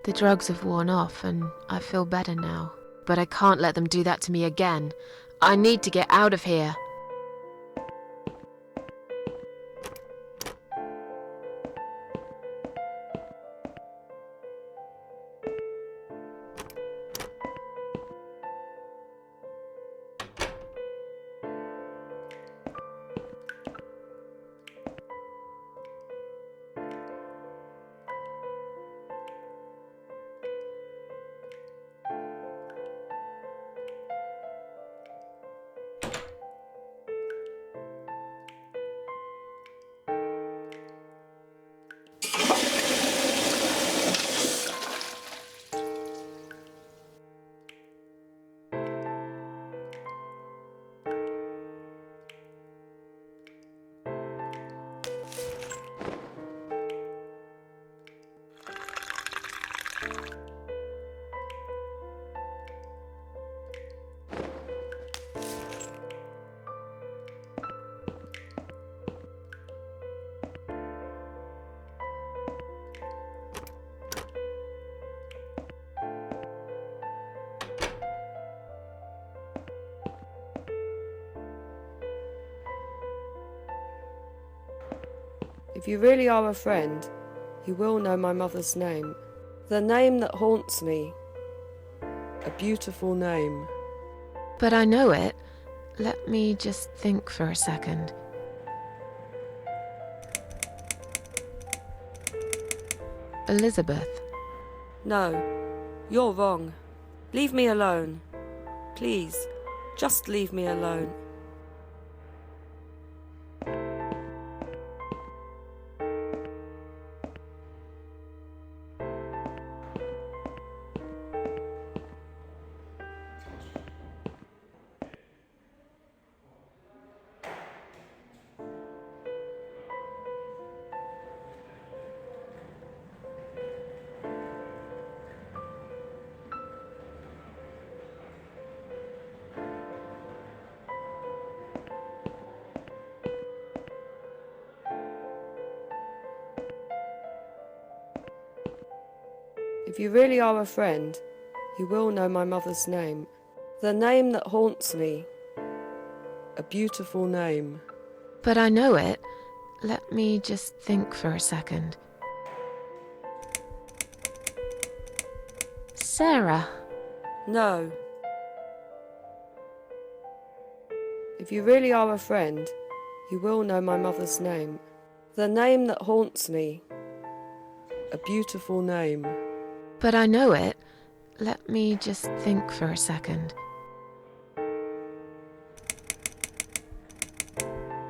The drugs have worn off and I feel better now. But I can't let them do that to me again. I need to get out of here. If you really are a friend, you will know my mother's name. The name that haunts me. A beautiful name. But I know it. Let me just think for a second. Elizabeth. No, you're wrong. Leave me alone. Please, just leave me alone. If you really are a friend, you will know my mother's name. The name that haunts me. A beautiful name. But I know it. Let me just think for a second. Sarah. No. If you really are a friend, you will know my mother's name. The name that haunts me. A beautiful name. But I know it. Let me just think for a second.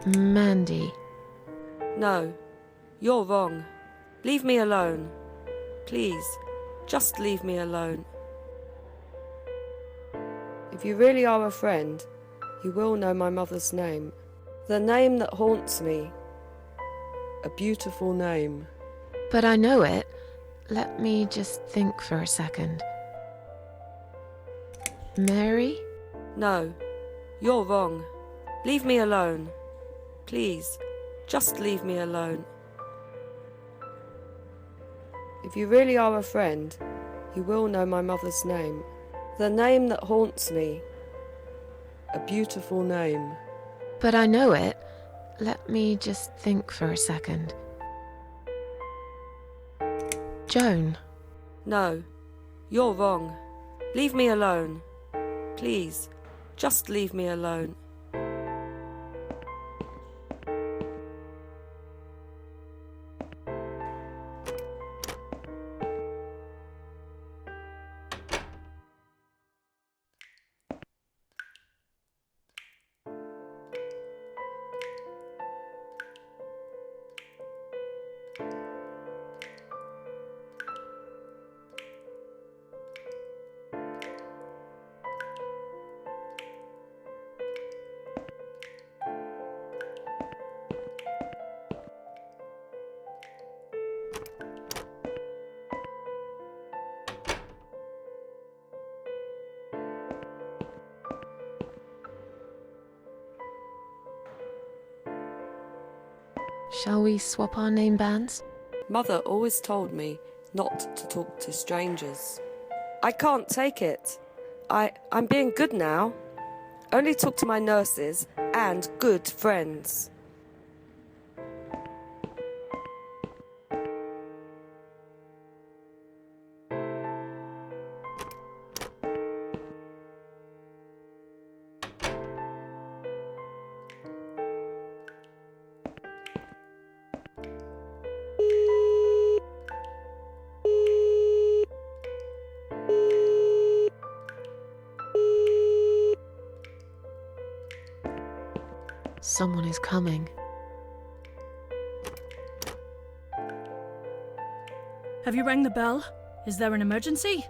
Mandy. No, you're wrong. Leave me alone. Please, just leave me alone. If you really are a friend, you will know my mother's name. The name that haunts me. A beautiful name. But I know it. Let me just think for a second. Mary? No, you're wrong. Leave me alone. Please, just leave me alone. If you really are a friend, you will know my mother's name. The name that haunts me. A beautiful name. But I know it. Let me just think for a second. Joan. No, you're wrong. Leave me alone. Please, just leave me alone. Shall we swap our name bands? Mother always told me not to talk to strangers. I can't take it. I'm being good now. Only talk to my nurses and good friends. Someone is coming. Have you rang the bell? Is there an emergency?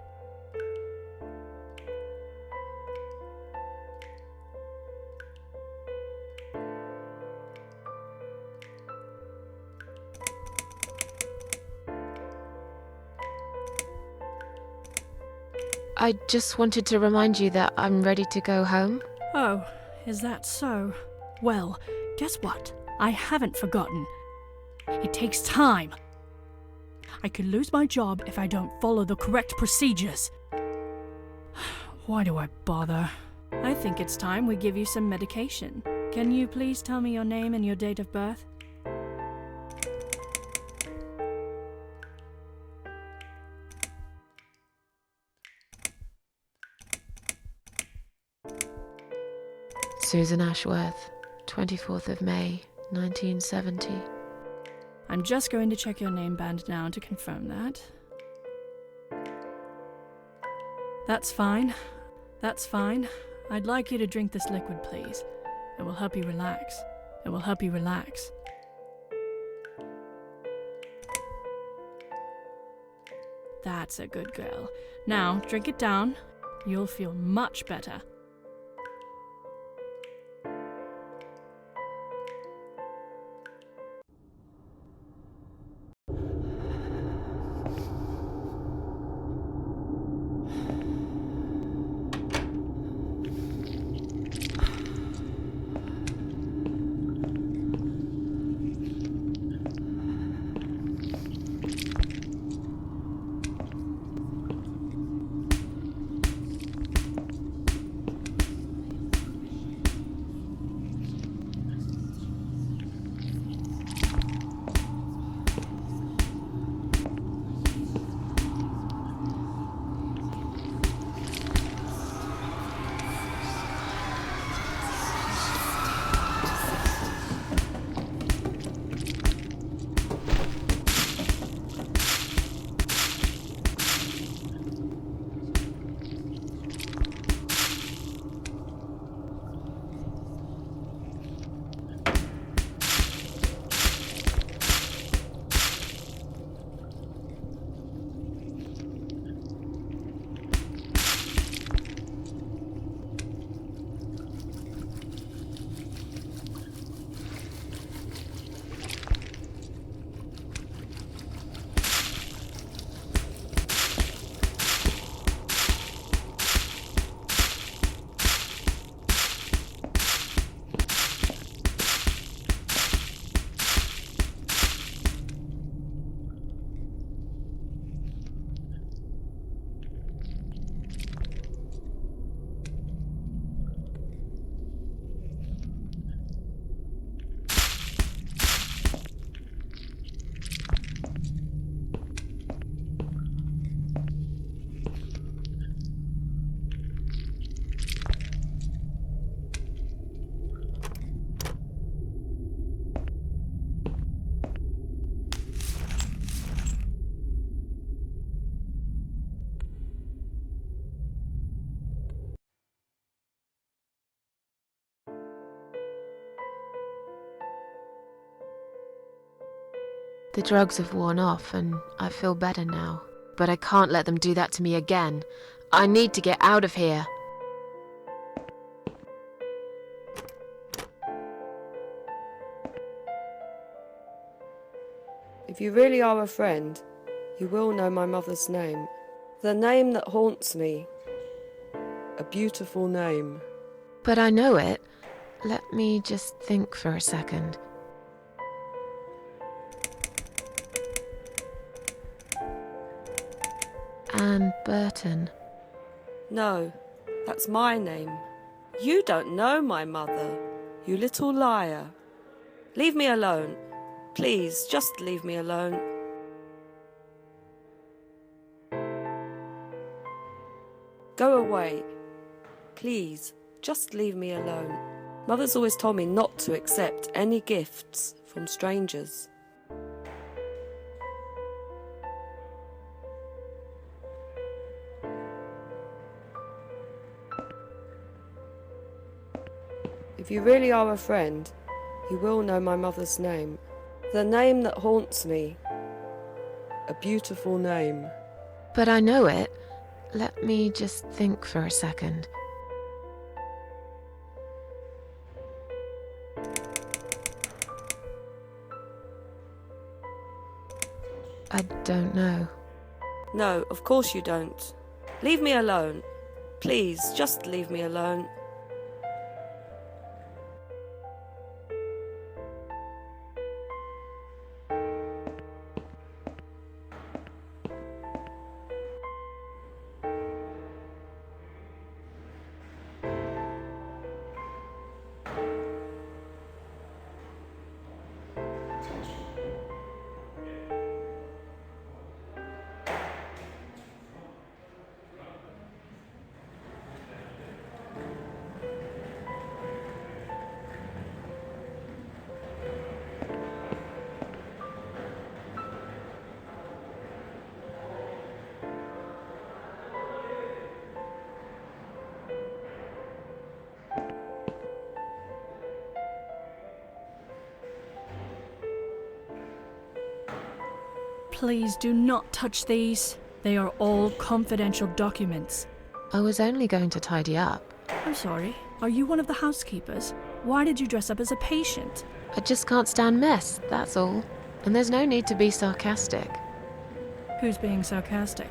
I just wanted to remind you that I'm ready to go home. Oh, is that so? Well, guess what? I haven't forgotten. It takes time. I could lose my job if I don't follow the correct procedures. Why do I bother? I think it's time we give you some medication. Can you please tell me your name and your date of birth? Susan Ashworth, 24th of May, 1970. I'm just going to check your name band now to confirm that. That's fine. That's fine. I'd like you to drink this liquid, please. It will help you relax. It will help you relax. That's a good girl. Now, drink it down. You'll feel much better. The drugs have worn off and I feel better now. But I can't let them do that to me again. I need to get out of here. If you really are a friend, you will know my mother's name. The name that haunts me. A beautiful name. But I know it. Let me just think for a second. Anne Burton. No, that's my name. You don't know my mother, you little liar. Leave me alone. Please, just leave me alone. Go away. Please, just leave me alone. Mother's always told me not to accept any gifts from strangers. If you really are a friend, you will know my mother's name. The name that haunts me. A beautiful name. But I know it. Let me just think for a second. I don't know. No, of course you don't. Leave me alone. Please, just leave me alone. Please do not touch these. They are all confidential documents. I was only going to tidy up. I'm sorry, are you one of the housekeepers? Why did you dress up as a patient? I just can't stand mess, that's all. And there's no need to be sarcastic. Who's being sarcastic?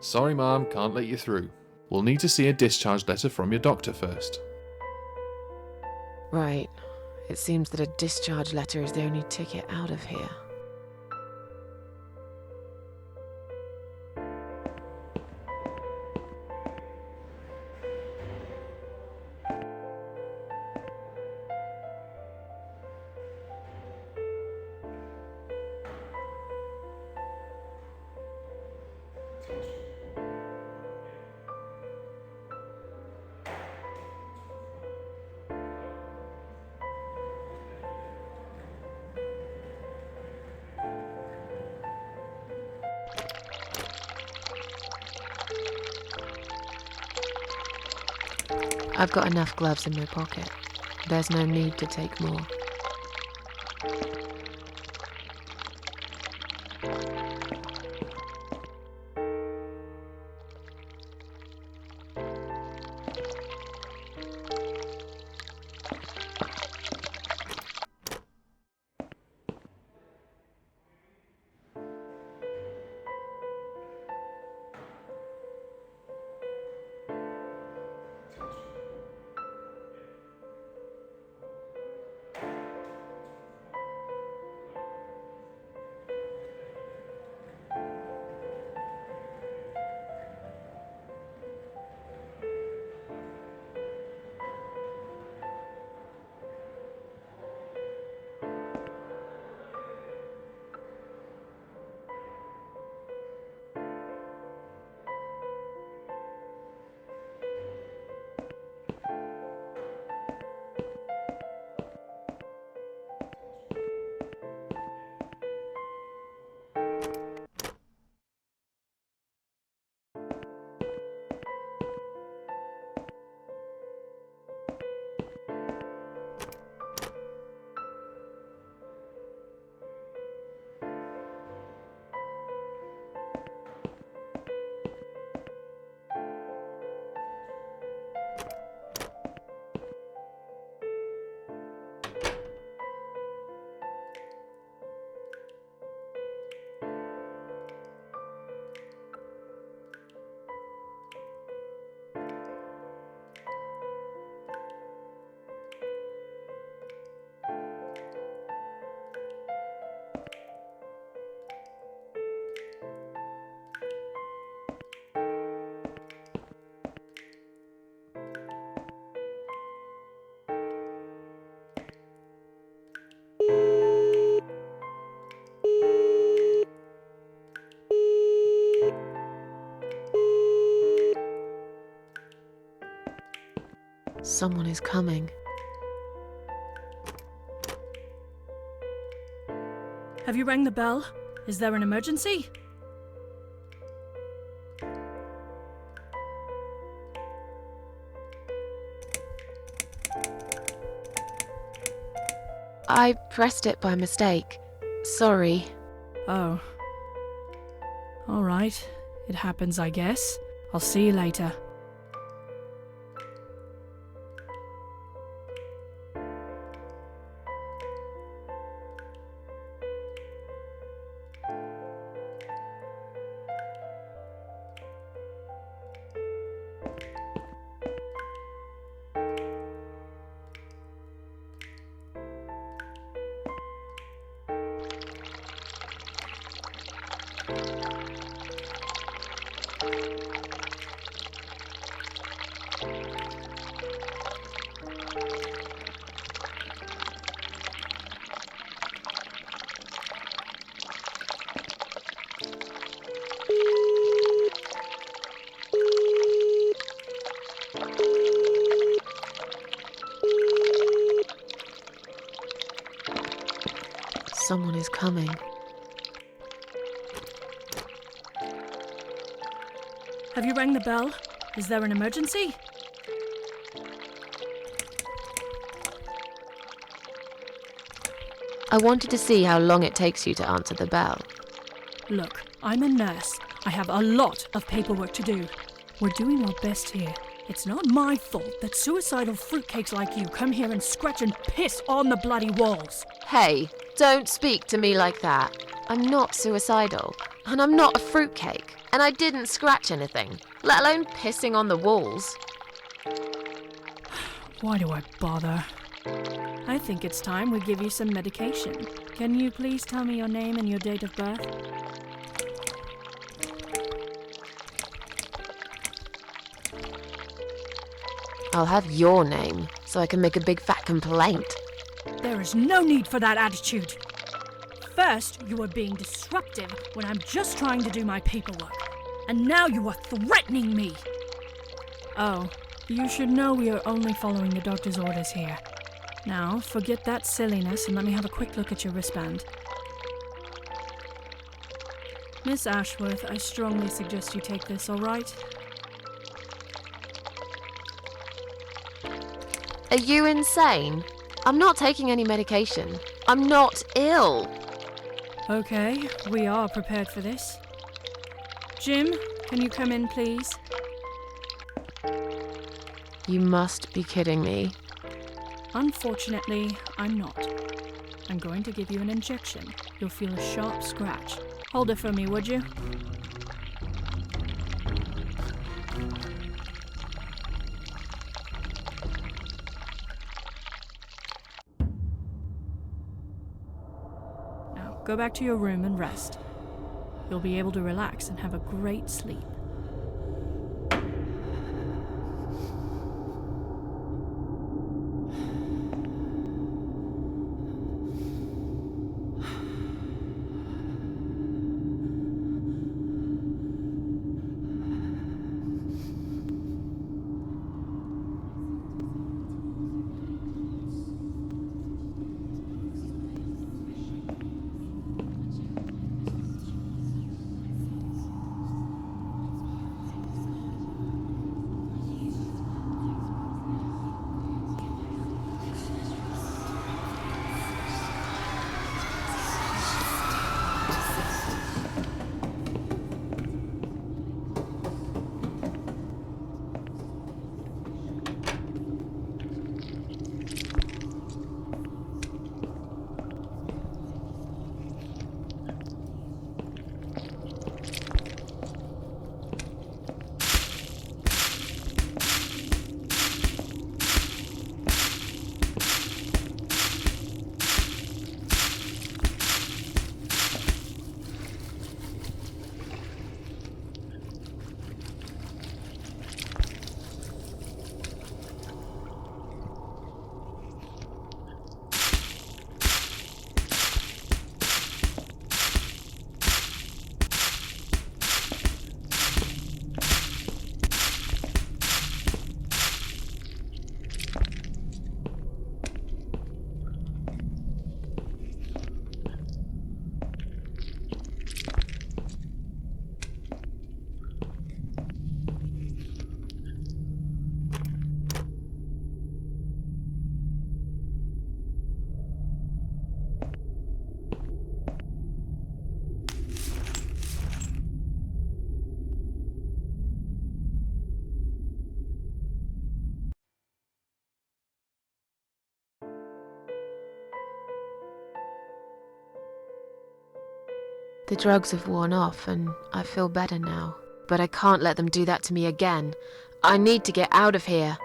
Sorry, Mom, can't let you through. We'll need to see a discharge letter from your doctor first. Right. It seems that a discharge letter is the only ticket out of here. I've got enough gloves in my pocket. There's no need to take more. Someone is coming. Have you rang the bell? Is there an emergency? I pressed it by mistake. Sorry. Oh. Alright. It happens, I guess. I'll see you later. Someone is coming. Have you rang the bell? Is there an emergency? I wanted to see how long it takes you to answer the bell. Look, I'm a nurse. I have a lot of paperwork to do. We're doing our best here. It's not my fault that suicidal fruitcakes like you come here and scratch and piss on the bloody walls. Hey, don't speak to me like that. I'm not suicidal, and I'm not a fruitcake, and I didn't scratch anything, let alone pissing on the walls. Why do I bother? I think it's time we give you some medication. Can you please tell me your name and your date of birth? I'll have your name, so I can make a big fat complaint. There is no need for that attitude. First, you were being disruptive when I'm just trying to do my paperwork. And now you are threatening me. Oh, you should know we are only following the doctor's orders here. Now, forget that silliness and let me have a quick look at your wristband. Miss Ashworth, I strongly suggest you take this, all right? Are you insane? I'm not taking any medication. I'm not ill. Okay, we are prepared for this. Jim, can you come in, please? You must be kidding me. Unfortunately, I'm not. I'm going to give you an injection. You'll feel a sharp scratch. Hold it for me, would you? Now, go back to your room and rest. You'll be able to relax and have a great sleep. The drugs have worn off and I feel better now. But I can't let them do that to me again. I need to get out of here.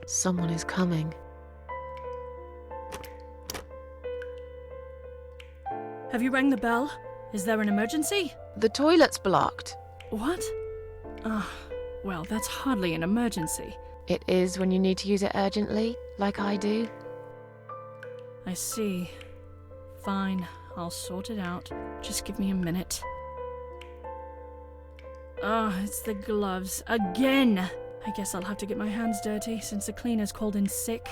Someone is coming. Have you rang the bell? Is there an emergency? The toilet's blocked. What? Well, that's hardly an emergency. It is when you need to use it urgently, like I do. I see. Fine, I'll sort it out. Just give me a minute. It's the gloves. Again! I guess I'll have to get my hands dirty since the cleaner's called in sick.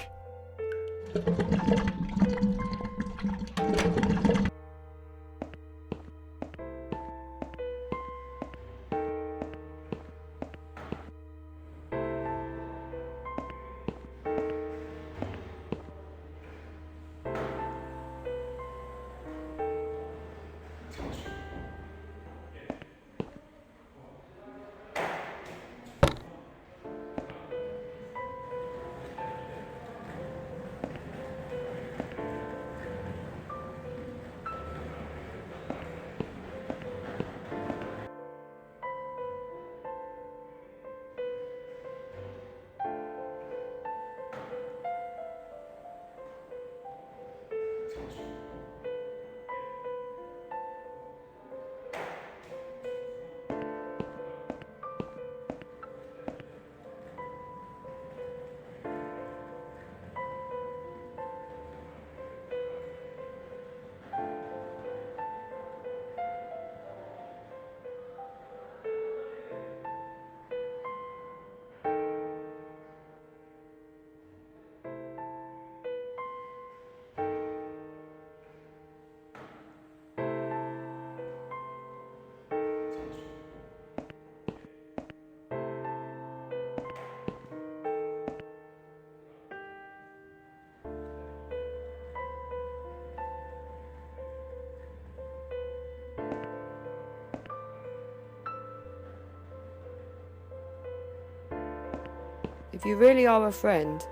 If you really are a friend,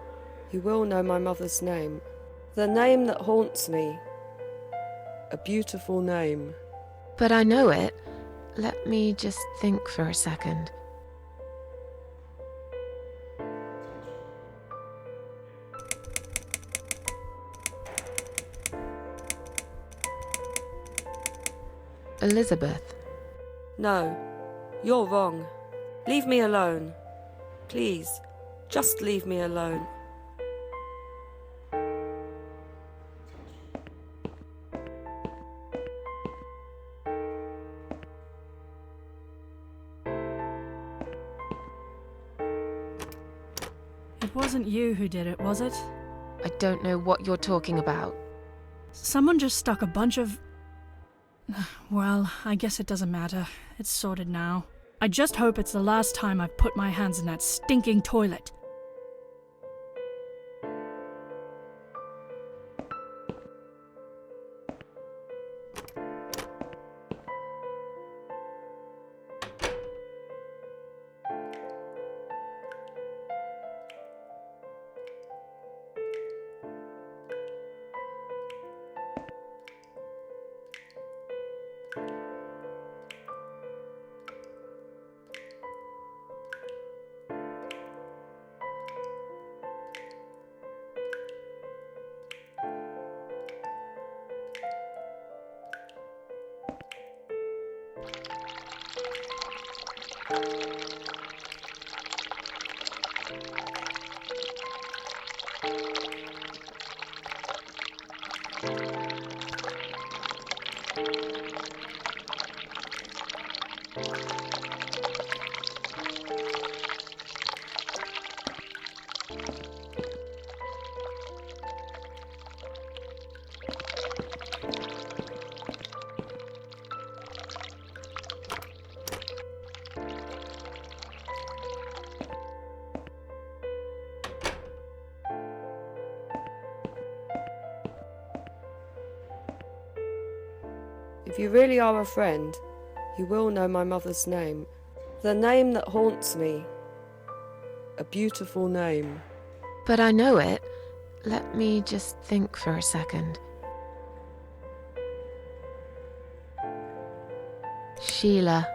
you will know my mother's name. The name that haunts me. A beautiful name. But I know it. Let me just think for a second. Elizabeth. No, you're wrong. Leave me alone. Please, just leave me alone. It wasn't you who did it, was it? I don't know what you're talking about. Someone just stuck a bunch of... Well, I guess it doesn't matter. It's sorted now. I just hope it's the last time I've put my hands in that stinking toilet. If you really are a friend, you will know my mother's name. The name that haunts me. A beautiful name. But I know it. Let me just think for a second. Sheila.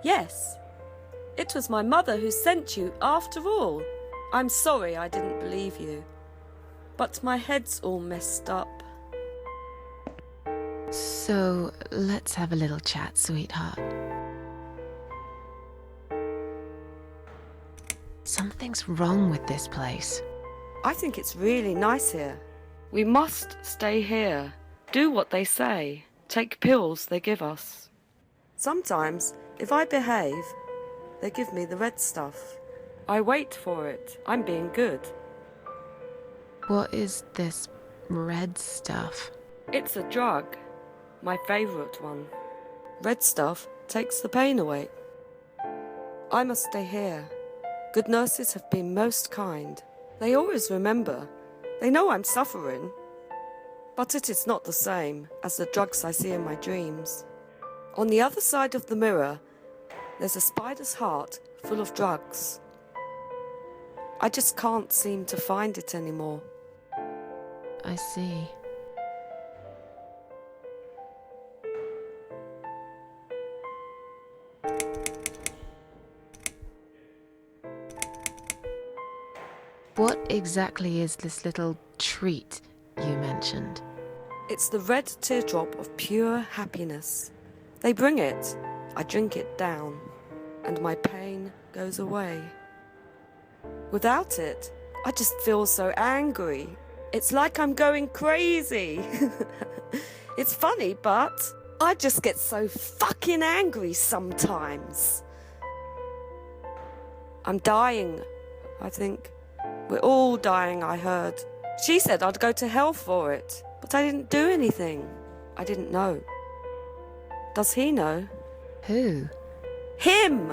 Yes, it was my mother who sent you after all. I'm sorry I didn't believe you. But my head's all messed up. So, let's have a little chat, sweetheart. Something's wrong with this place. I think it's really nice here. We must stay here. Do what they say. Take pills they give us. Sometimes, if I behave, they give me the red stuff. I wait for it. I'm being good. What is this red stuff? It's a drug. My favourite one. Red stuff takes the pain away. I must stay here. Good nurses have been most kind. They always remember. They know I'm suffering. But it is not the same as the drugs I see in my dreams. On the other side of the mirror, there's a spider's heart full of drugs. I just can't seem to find it anymore. I see. What exactly is this little treat you mentioned? It's the red teardrop of pure happiness. They bring it, I drink it down, and my pain goes away. Without it, I just feel so angry. It's like I'm going crazy. It's funny, but I just get so fucking angry sometimes. I'm dying, I think. We're all dying, I heard. She said I'd go to hell for it, but I didn't do anything. I didn't know. Does he know? Who? Him!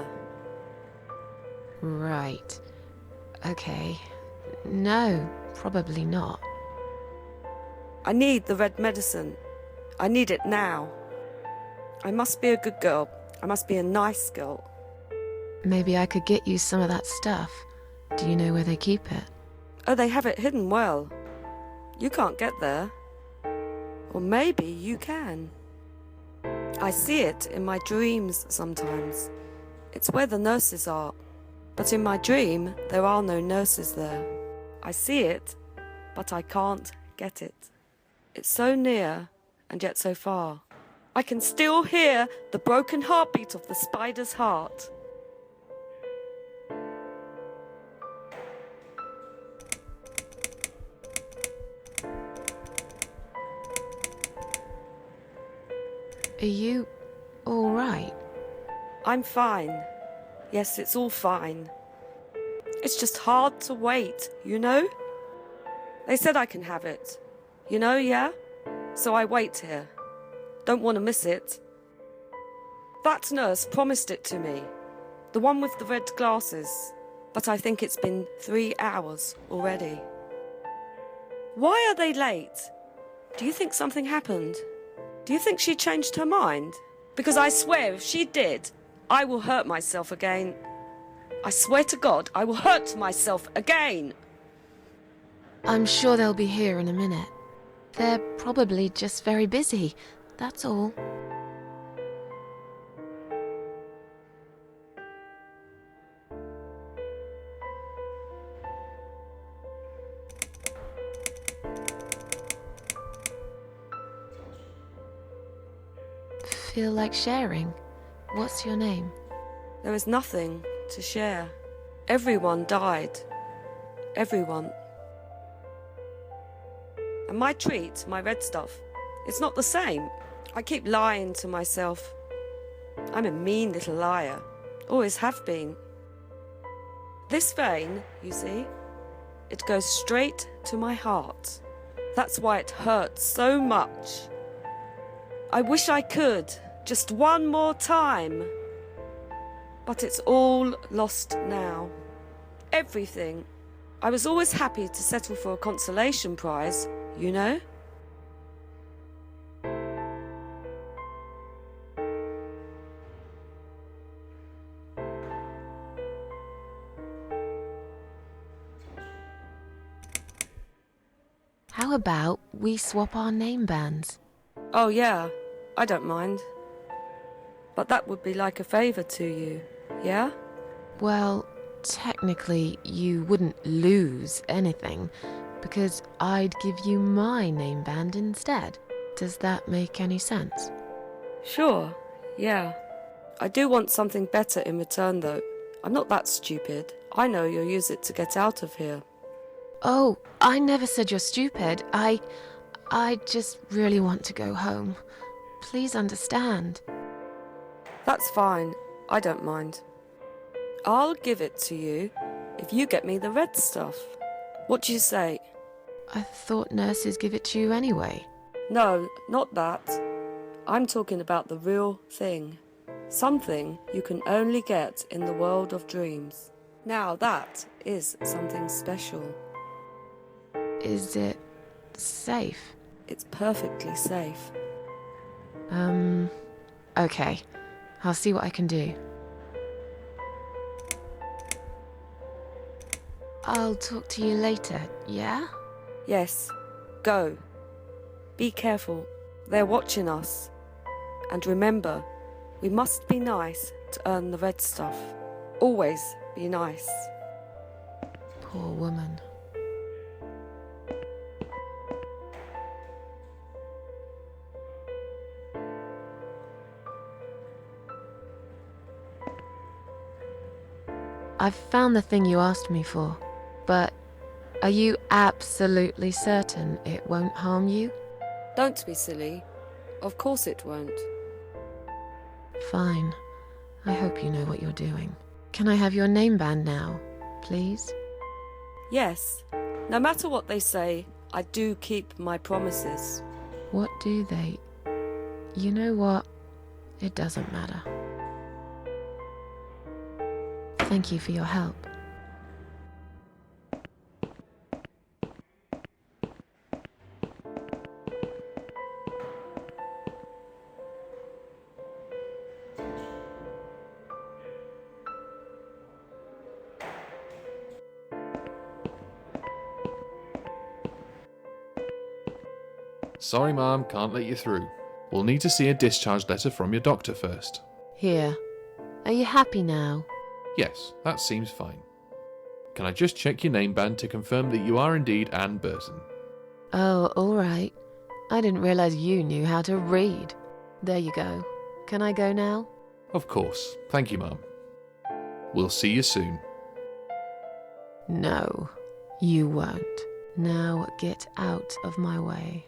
Right. Okay. No, probably not. I need the red medicine. I need it now. I must be a good girl. I must be a nice girl. Maybe I could get you some of that stuff. Do you know where they keep it? Oh, they have it hidden well. You can't get there. Or maybe you can. I see it in my dreams sometimes. It's where the nurses are. But in my dream, there are no nurses there. I see it, but I can't get it. It's so near and yet so far. I can still hear the broken heartbeat of the spider's heart. Are you all right? I'm fine. Yes, it's all fine. It's just hard to wait, you know? They said I can have it. You know, yeah? So I wait here. Don't want to miss it. That nurse promised it to me. The one with the red glasses. But I think it's been 3 hours already. Why are they late? Do you think something happened? Do you think she changed her mind? Because I swear if she did, I will hurt myself again. I swear to God, I will hurt myself again. I'm sure they'll be here in a minute. They're probably just very busy, that's all. Feel like sharing? What's your name? There is nothing to share. Everyone died. Everyone. And my treat, my red stuff, it's not the same. I keep lying to myself. I'm a mean little liar. Always have been. This vein, you see, it goes straight to my heart. That's why it hurts so much. I wish I could, just one more time. But it's all lost now. Everything. I was always happy to settle for a consolation prize, you know? How about we swap our name bands? Oh yeah, I don't mind. But that would be like a favour to you, yeah? Well, technically, you wouldn't lose anything, because I'd give you my name band instead. Does that make any sense? Sure, yeah. I do want something better in return though. I'm not that stupid. I know you'll use it to get out of here. Oh, I never said you're stupid. I just really want to go home. Please understand. That's fine. I don't mind. I'll give it to you if you get me the red stuff. What do you say? I thought nurses give it to you anyway. No, not that. I'm talking about the real thing. Something you can only get in the world of dreams. Now that is something special. Is it safe? It's perfectly safe. Okay. I'll see what I can do. I'll talk to you later, yeah? Yes, go. Be careful. They're watching us. And remember, we must be nice to earn the red stuff. Always be nice. Poor woman. I've found the thing you asked me for, but are you absolutely certain it won't harm you? Don't be silly. Of course it won't. Fine. I hope you know what you're doing. Can I have your name band now, please? Yes, no matter what they say, I do keep my promises. What do they... You know what? It doesn't matter. Thank you for your help. Sorry, Ma'am, can't let you through. We'll need to see a discharge letter from your doctor first. Here. Are you happy now? Yes, that seems fine. Can I just check your name band to confirm that you are indeed Anne Burton? Oh, all right. I didn't realize you knew how to read. There you go. Can I go now? Of course. Thank you, Ma'am. We'll see you soon. No, you won't. Now get out of my way.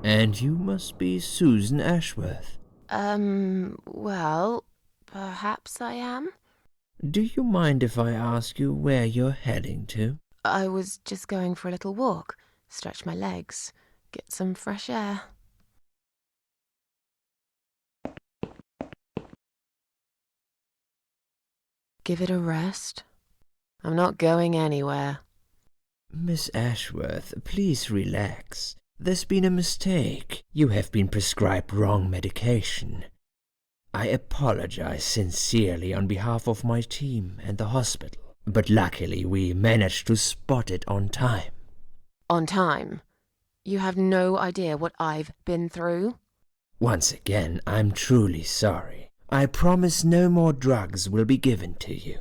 And you must be Susan Ashworth. Well, perhaps I am? Do you mind if I ask you where you're heading to? I was just going for a little walk, stretch my legs, get some fresh air. Give it a rest. I'm not going anywhere. Miss Ashworth, please relax. There's been a mistake. You have been prescribed wrong medication. I apologize sincerely on behalf of my team and the hospital, but luckily we managed to spot it on time. On time? You have no idea what I've been through? Once again, I'm truly sorry. I promise no more drugs will be given to you.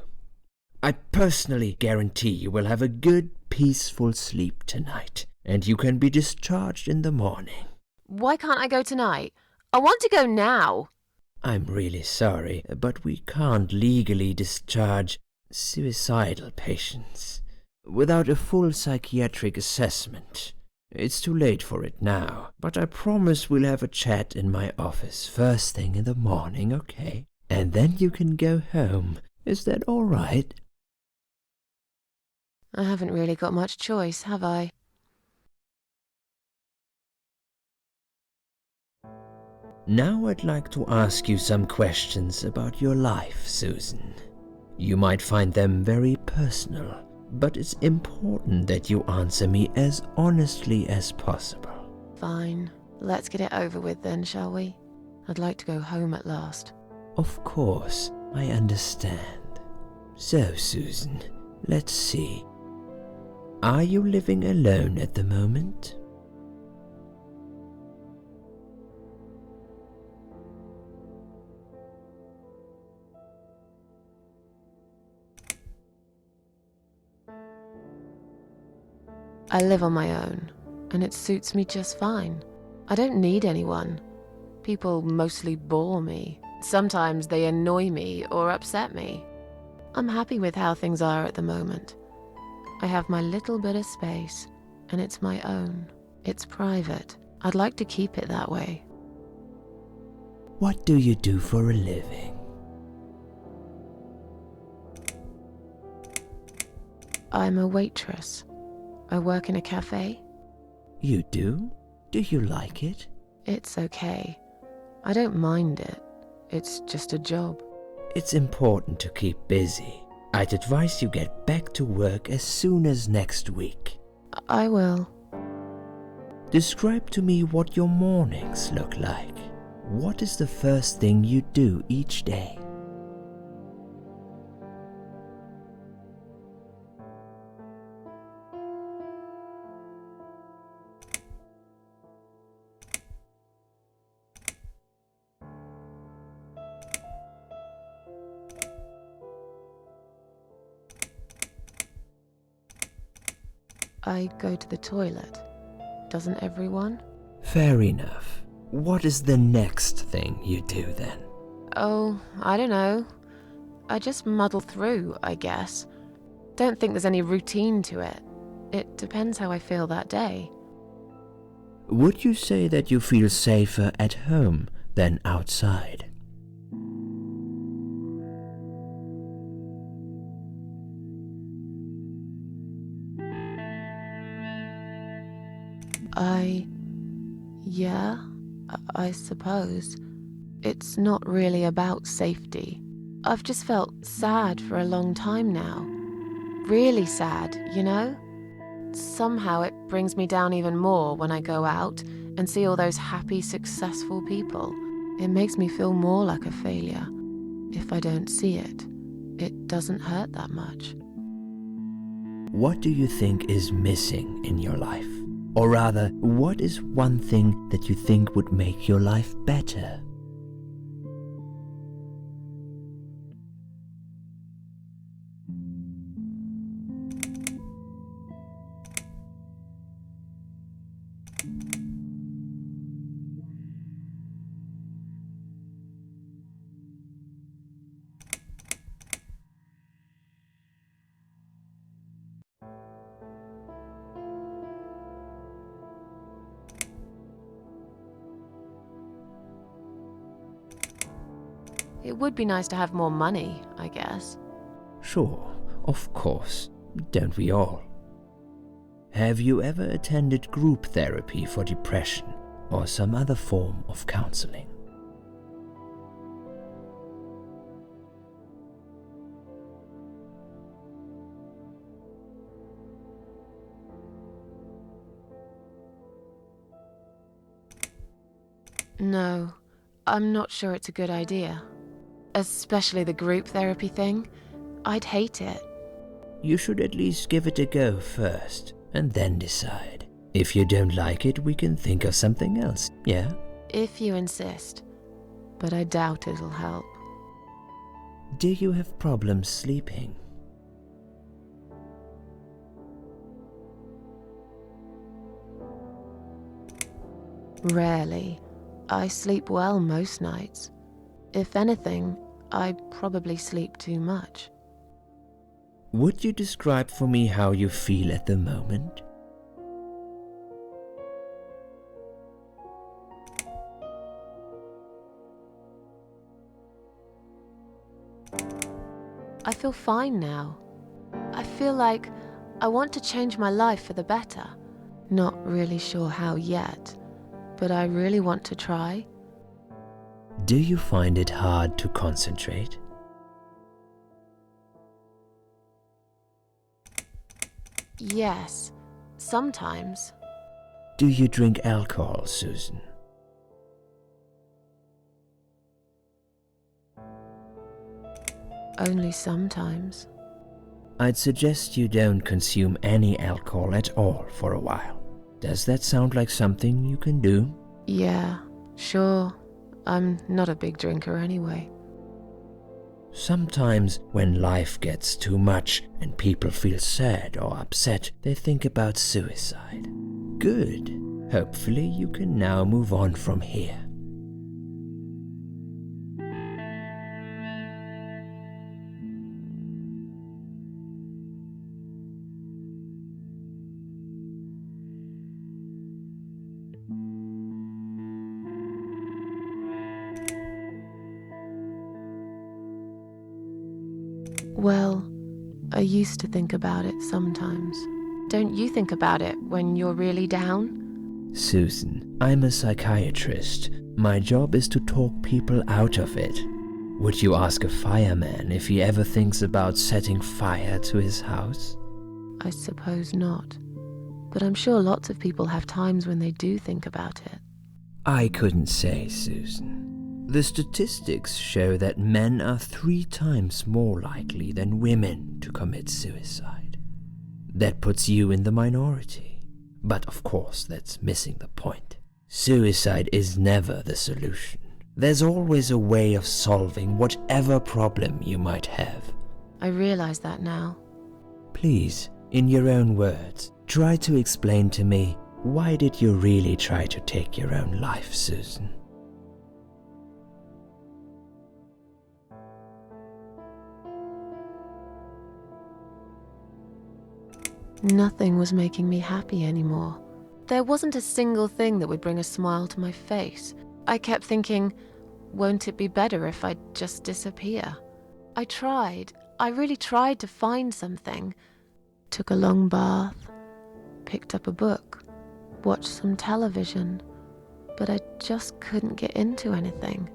I personally guarantee you will have a good, peaceful sleep tonight, and you can be discharged in the morning. Why can't I go tonight? I want to go now. I'm really sorry, but we can't legally discharge suicidal patients without a full psychiatric assessment. It's too late for it now, but I promise we'll have a chat in my office first thing in the morning, okay? And then you can go home. Is that all right? I haven't really got much choice, have I? Now I'd like to ask you some questions about your life, Susan. You might find them very personal, but it's important that you answer me as honestly as possible. Fine. Let's get it over with then, shall we? I'd like to go home at last. Of course, I understand. So, Susan, let's see. Are you living alone at the moment? I live on my own, and it suits me just fine. I don't need anyone. People mostly bore me. Sometimes they annoy me or upset me. I'm happy with how things are at the moment. I have my little bit of space, and it's my own. It's private. I'd like to keep it that way. What do you do for a living? I'm a waitress. I work in a cafe. You do? Do you like it? It's okay. I don't mind it. It's just a job. It's important to keep busy. I'd advise you get back to work as soon as next week. I will. Describe to me what your mornings look like. What is the first thing you do each day? I go to the toilet. Doesn't everyone? Fair enough. What is the next thing you do then? Oh, I don't know. I just muddle through, I guess. Don't think there's any routine to it. It depends how I feel that day. Would you say that you feel safer at home than outside? Yeah, I suppose. It's not really about safety. I've just felt sad for a long time now. Really sad, you know? Somehow it brings me down even more when I go out and see all those happy, successful people. It makes me feel more like a failure. If I don't see it, it doesn't hurt that much. What do you think is missing in your life? Or rather, what is one thing that you think would make your life better? It would be nice to have more money, I guess. Sure, of course. Don't we all? Have you ever attended group therapy for depression or some other form of counseling? No, I'm not sure it's a good idea. Especially the group therapy thing. I'd hate it. You should at least give it a go first, and then decide. If you don't like it, we can think of something else, yeah? If you insist. But I doubt it'll help. Do you have problems sleeping? Rarely. I sleep well most nights. If anything, I probably sleep too much. Would you describe for me how you feel at the moment? I feel fine now. I feel like I want to change my life for the better. Not really sure how yet, but I really want to try. Do you find it hard to concentrate? Yes, sometimes. Do you drink alcohol, Susan? Only sometimes. I'd suggest you don't consume any alcohol at all for a while. Does that sound like something you can do? Yeah, sure. I'm not a big drinker anyway. Sometimes when life gets too much and people feel sad or upset, they think about suicide. Good. Hopefully you can now move on from here. Well, I used to think about it sometimes. Don't you think about it when you're really down? Susan, I'm a psychiatrist. My job is to talk people out of it. Would you ask a fireman if he ever thinks about setting fire to his house? I suppose not. But I'm sure lots of people have times when they do think about it. I couldn't say, Susan. The statistics show that men are 3 times more likely than women to commit suicide. That puts you in the minority. But of course, that's missing the point. Suicide is never the solution. There's always a way of solving whatever problem you might have. I realize that now. Please, in your own words, try to explain to me, why did you really try to take your own life, Susan? Nothing was making me happy anymore. There wasn't a single thing that would bring a smile to my face. I kept thinking, won't it be better if I just disappear? I really tried to find something. Took a long bath, picked up a book, watched some television, but I just couldn't get into anything.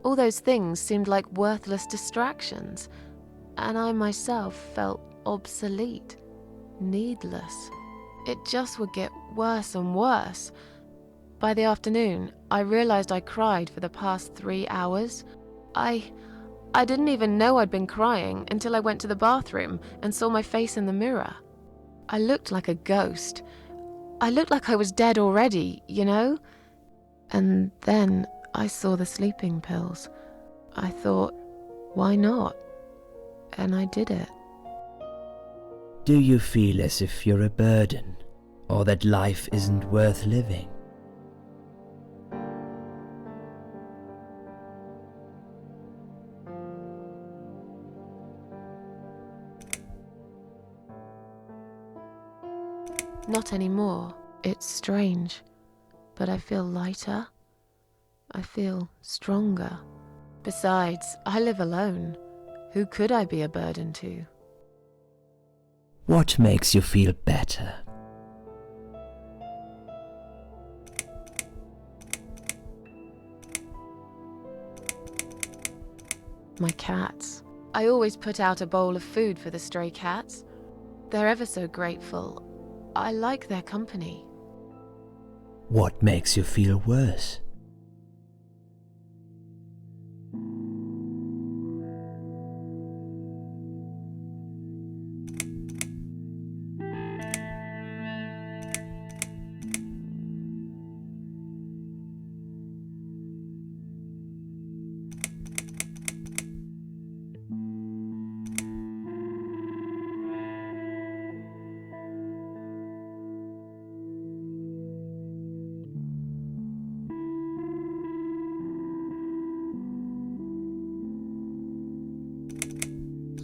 All those things seemed like worthless distractions, and I myself felt obsolete. Needless. It just would get worse and worse. By the afternoon, I realized I cried for the past 3 hours. I didn't even know I'd been crying until I went to the bathroom and saw my face in the mirror. I looked like a ghost. I looked like I was dead already, you know? And then I saw the sleeping pills. I thought, why not? And I did it. Do you feel as if you're a burden, or that life isn't worth living? Not anymore. It's strange. But I feel lighter. I feel stronger. Besides, I live alone. Who could I be a burden to? What makes you feel better? My cats. I always put out a bowl of food for the stray cats. They're ever so grateful. I like their company. What makes you feel worse?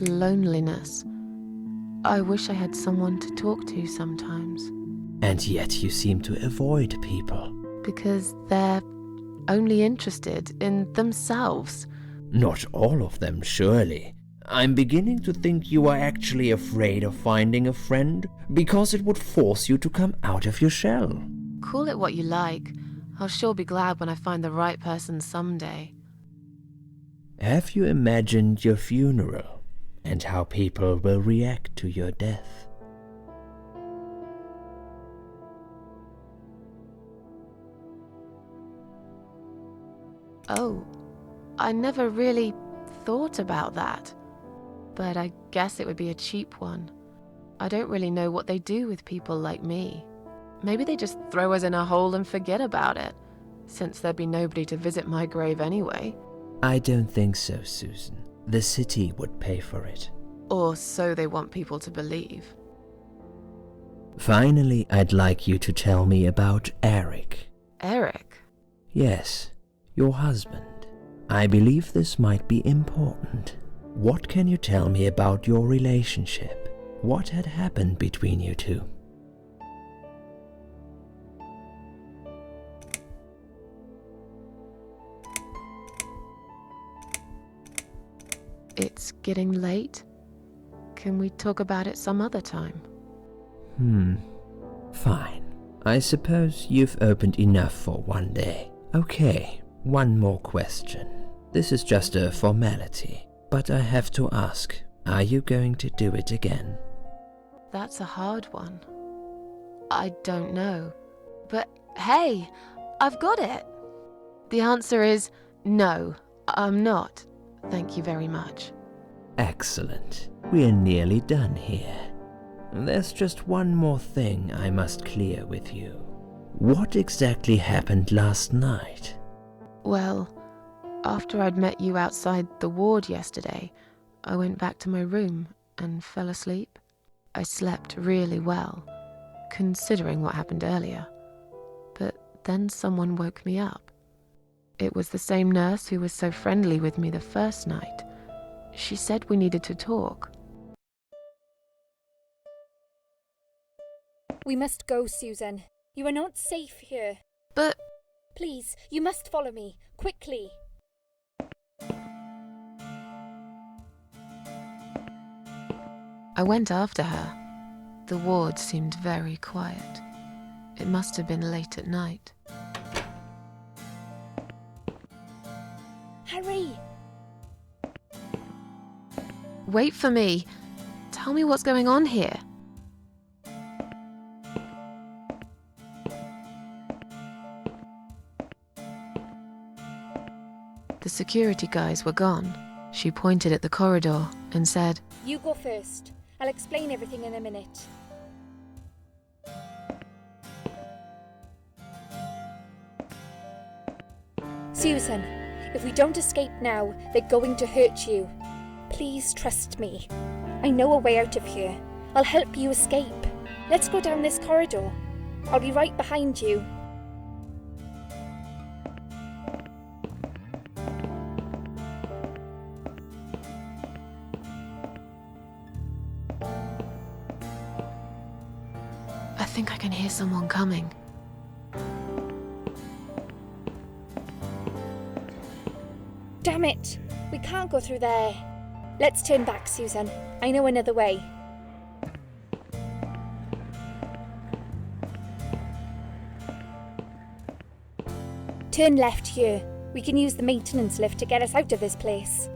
loneliness. I wish I had someone to talk to sometimes. And yet you seem to avoid people. Because they're only interested in themselves. Not all of them, surely. I'm beginning to think you are actually afraid of finding a friend because it would force you to come out of your shell. Call it what you like. I'll sure be glad when I find the right person someday. Have you imagined your funeral and how people will react to your death? Oh, I never really thought about that. But I guess it would be a cheap one. I don't really know what they do with people like me. Maybe they just throw us in a hole and forget about it, since there'd be nobody to visit my grave anyway. I don't think so, Susan. The city would pay for it. Or so they want people to believe. Finally, I'd like you to tell me about Eric. Eric? Yes, your husband. I believe this might be important. What can you tell me about your relationship? What had happened between you two? It's getting late. Can we talk about it some other time? Fine. I suppose you've opened enough for one day. Okay, one more question. This is just a formality, but I have to ask, are you going to do it again? That's a hard one. I don't know. But hey, I've got it. The answer is no, I'm not. Thank you very much. Excellent. We're nearly done here. There's just one more thing I must clear with you. What exactly happened last night? Well, after I'd met you outside the ward yesterday, I went back to my room and fell asleep. I slept really well, considering what happened earlier. But then someone woke me up. It was the same nurse who was so friendly with me the first night. She said we needed to talk. We must go, Susan. You are not safe here. But Please, you must follow me, quickly. I went after her. The ward seemed very quiet. It must have been late at night. Hurry! Wait for me. Tell me what's going on here. The security guys were gone. She pointed at the corridor and said, You go first. I'll explain everything in a minute. Susan, if we don't escape now, they're going to hurt you. Please trust me. I know a way out of here. I'll help you escape. Let's go down this corridor. I'll be right behind you. I think I can hear someone coming. Damn it! We can't go through there. Let's turn back, Susan. I know another way. Turn left here. We can use the maintenance lift to get us out of this place.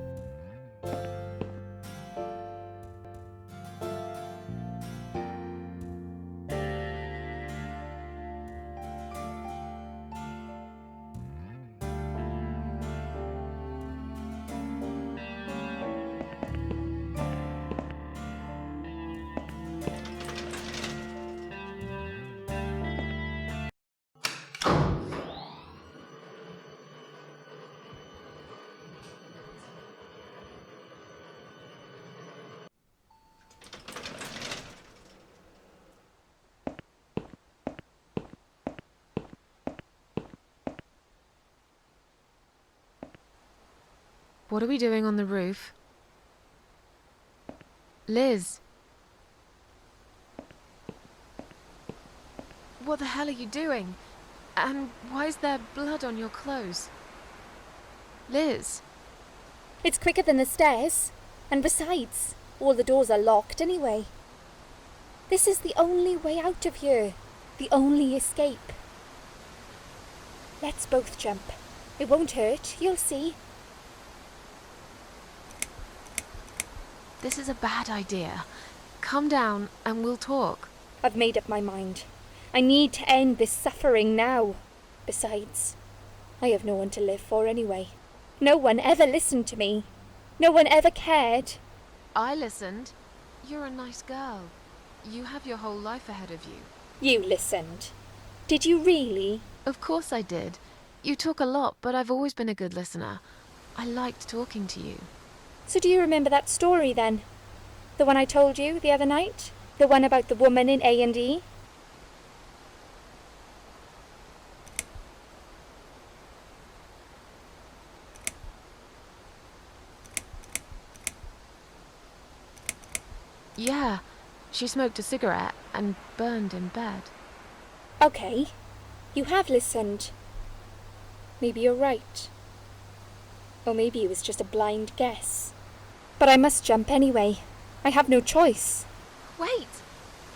What are we doing on the roof? Liz. What the hell are you doing? And why is there blood on your clothes? Liz. It's quicker than the stairs. And besides, all the doors are locked anyway. This is the only way out of here. The only escape. Let's both jump. It won't hurt, you'll see. This is a bad idea. Come down and we'll talk. I've made up my mind. I need to end this suffering now. Besides, I have no one to live for anyway. No one ever listened to me. No one ever cared. I listened. You're a nice girl. You have your whole life ahead of you. You listened. Did you really? Of course I did. You talk a lot, but I've always been a good listener. I liked talking to you. So do you remember that story then? The one I told you the other night? The one about the woman in A&E? Yeah, she smoked a cigarette and burned in bed. Okay, you have listened. Maybe you're right. Or maybe it was just a blind guess. But I must jump anyway. I have no choice. Wait!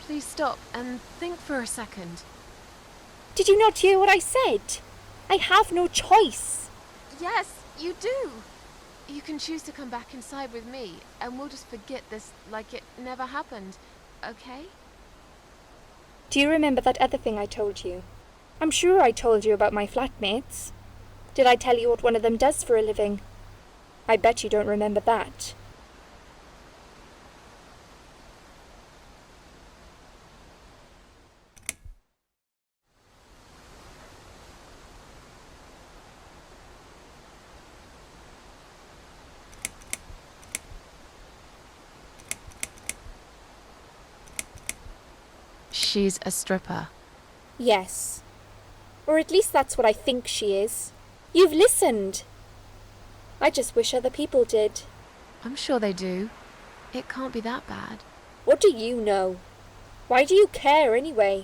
Please stop and think for a second. Did you not hear what I said? I have no choice. Yes, you do! You can choose to come back inside with me, and we'll just forget this like it never happened, okay? Do you remember that other thing I told you? I'm sure I told you about my flatmates. Did I tell you what one of them does for a living? I bet you don't remember that. She's a stripper. Yes. Or at least that's what I think she is. You've listened. I just wish other people did. I'm sure they do. It can't be that bad. What do you know? Why do you care anyway?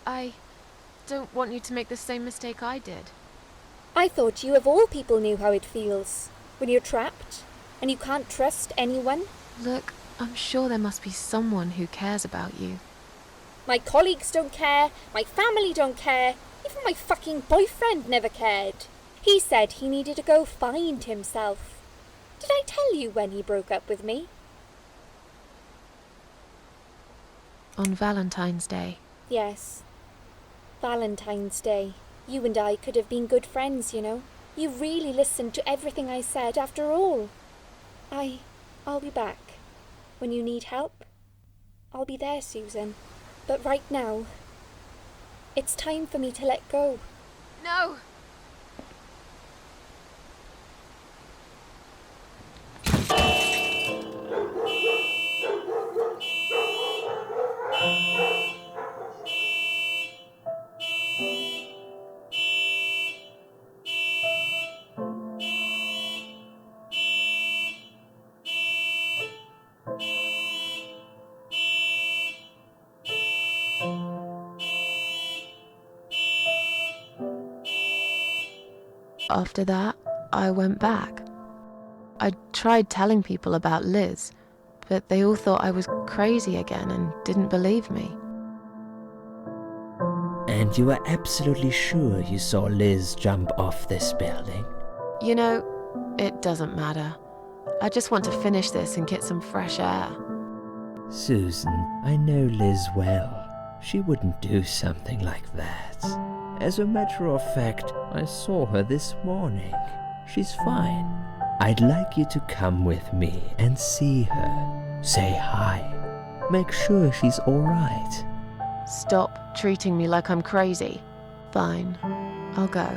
I don't want you to make the same mistake I did. I thought you of all people knew how it feels. When you're trapped, and you can't trust anyone. Look, I'm sure there must be someone who cares about you. My colleagues don't care, my family don't care, even my fucking boyfriend never cared. He said he needed to go find himself. Did I tell you when he broke up with me? On Valentine's Day. Yes. Valentine's Day. You and I could have been good friends, you know. You really listened to everything I said after all. I'll be back. When you need help, I'll be there, Susan. But right now, it's time for me to let go. No! After that, I went back. I tried telling people about Liz, but they all thought I was crazy again and didn't believe me. And you are absolutely sure you saw Liz jump off this building? You know, it doesn't matter. I just want to finish this and get some fresh air. Susan, I know Liz well. She wouldn't do something like that. As a matter of fact, I saw her this morning. She's fine. I'd like you to come with me and see her. Say hi. Make sure she's all right. Stop treating me like I'm crazy. Fine, I'll go.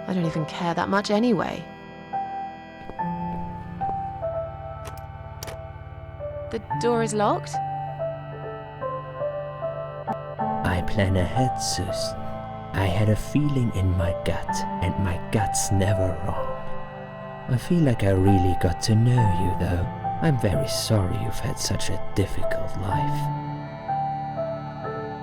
I don't even care that much anyway. The door is locked? I plan ahead, Susan. I had a feeling in my gut, and my gut's never wrong. I feel like I really got to know you, though. I'm very sorry you've had such a difficult life.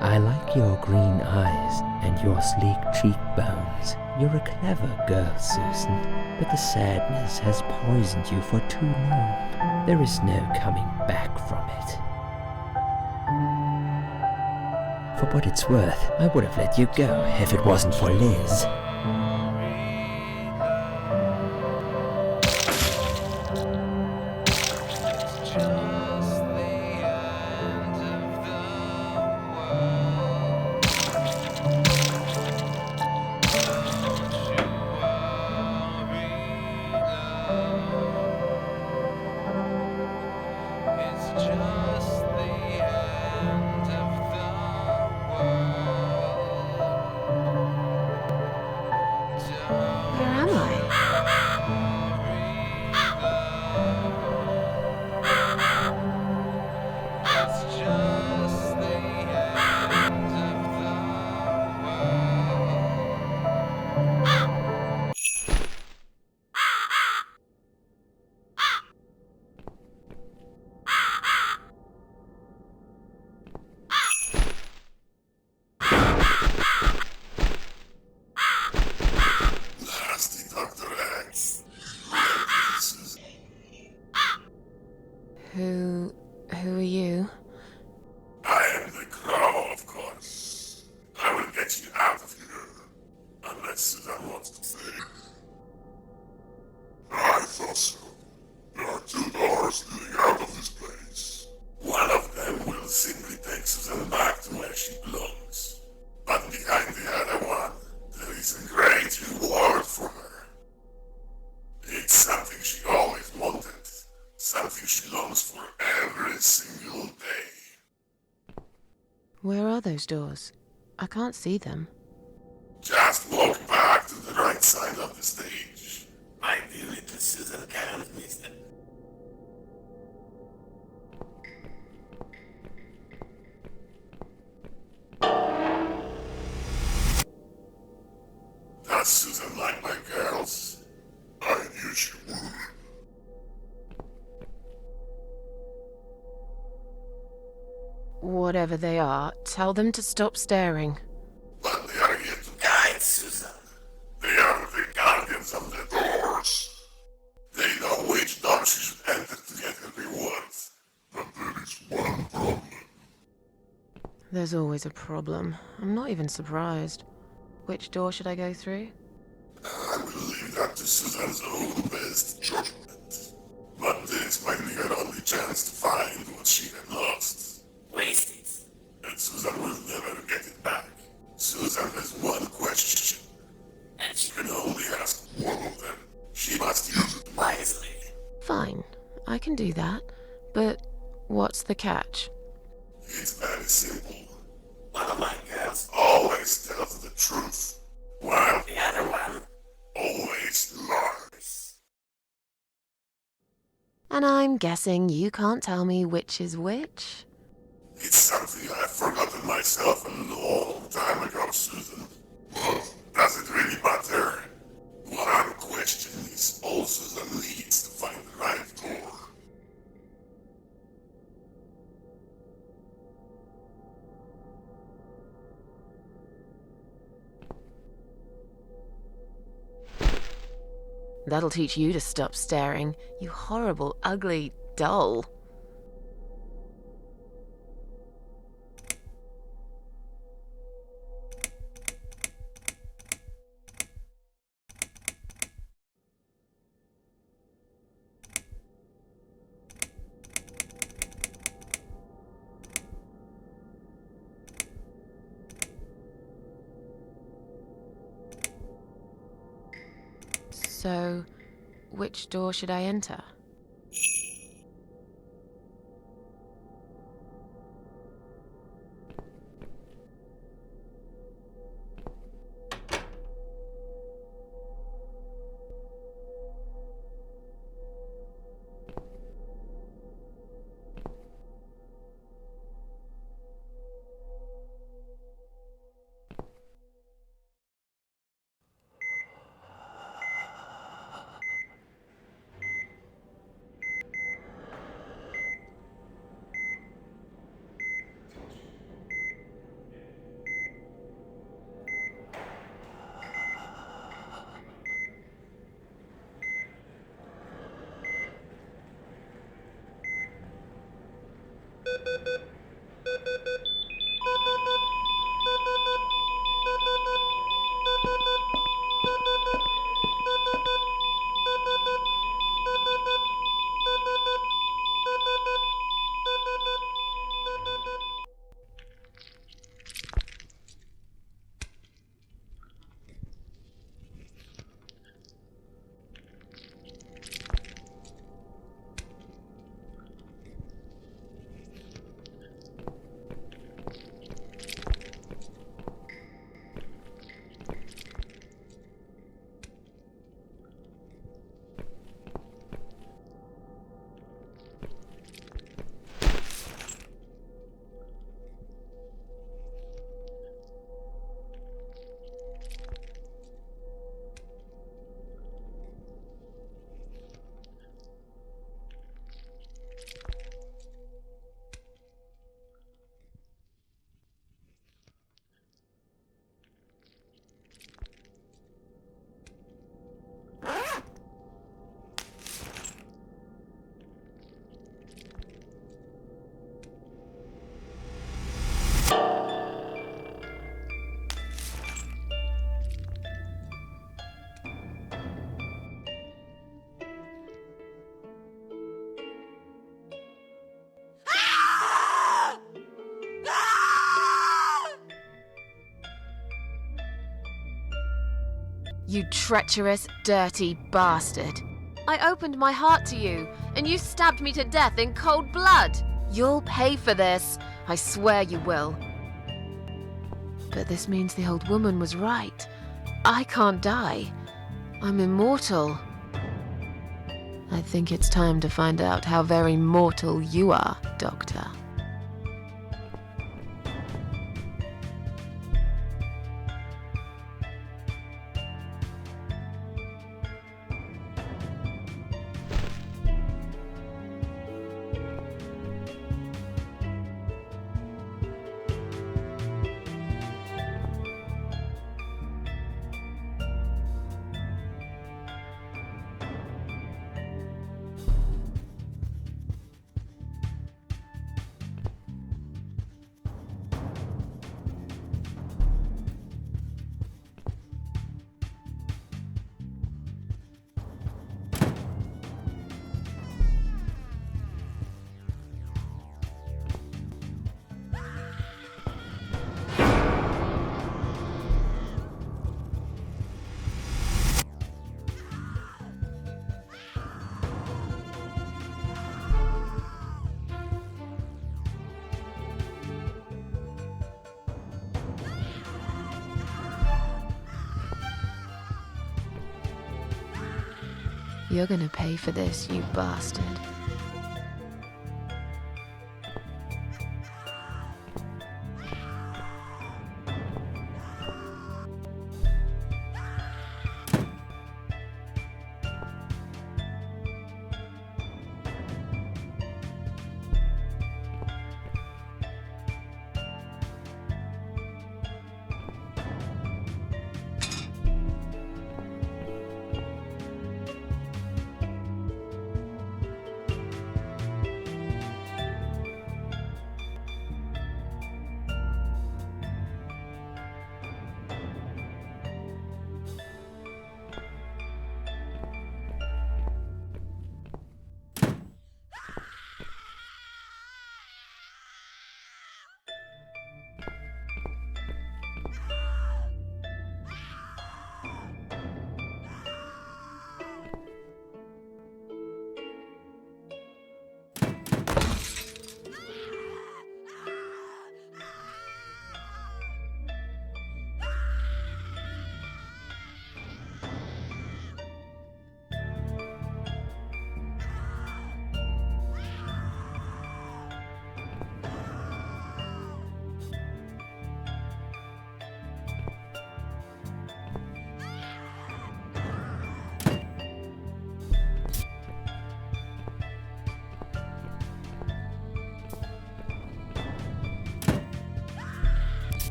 I like your green eyes and your sleek cheekbones. You're a clever girl, Susan, but the sadness has poisoned you for too long. There is no coming back from it. For what it's worth, I would have let you go if it wasn't for Liz. Where am I? Who are you? I am the Crow, of course. I will get you out of here. Unless Susan wants to stay. I thought so. There are two doors leading out of this place. One of them will simply take Susan back to where she belongs. But behind the other one, there is a great reward for her. It's something she always wanted. Something she longs for every single day. Where are those doors? I can't see them. Just walk back to the right side of the stage. My dear little Susan can't miss them. Does Susan like my girls? I knew she would. Whatever they are, tell them to stop staring. But they are here to guide Susan. They are the guardians of the doors. They know which door she should enter to get her rewards. But there is one problem. There's always a problem. I'm not even surprised. Which door should I go through? I will leave that to Susan's own best judgment. But this might be her only chance to find what she had lost. Waste it. And Susan will never get it back. Susan has one question. And she can only ask one of them. She must use it wisely. Fine, I can do that. But what's the catch? It's very simple. One of my girls always tells the truth, while the other one always lies. And I'm guessing you can't tell me which is which? It's something I've forgotten myself a long time ago, Susan. But does it really matter? One question is all Susan needs to find the right door. That'll teach you to stop staring, you horrible, ugly doll. So, which door should I enter? You treacherous, dirty bastard. I opened my heart to you, and you stabbed me to death in cold blood. You'll pay for this. I swear you will. But this means the old woman was right. I can't die. I'm immortal. I think it's time to find out how very mortal you are, Doctor. You're gonna pay for this, you bastard.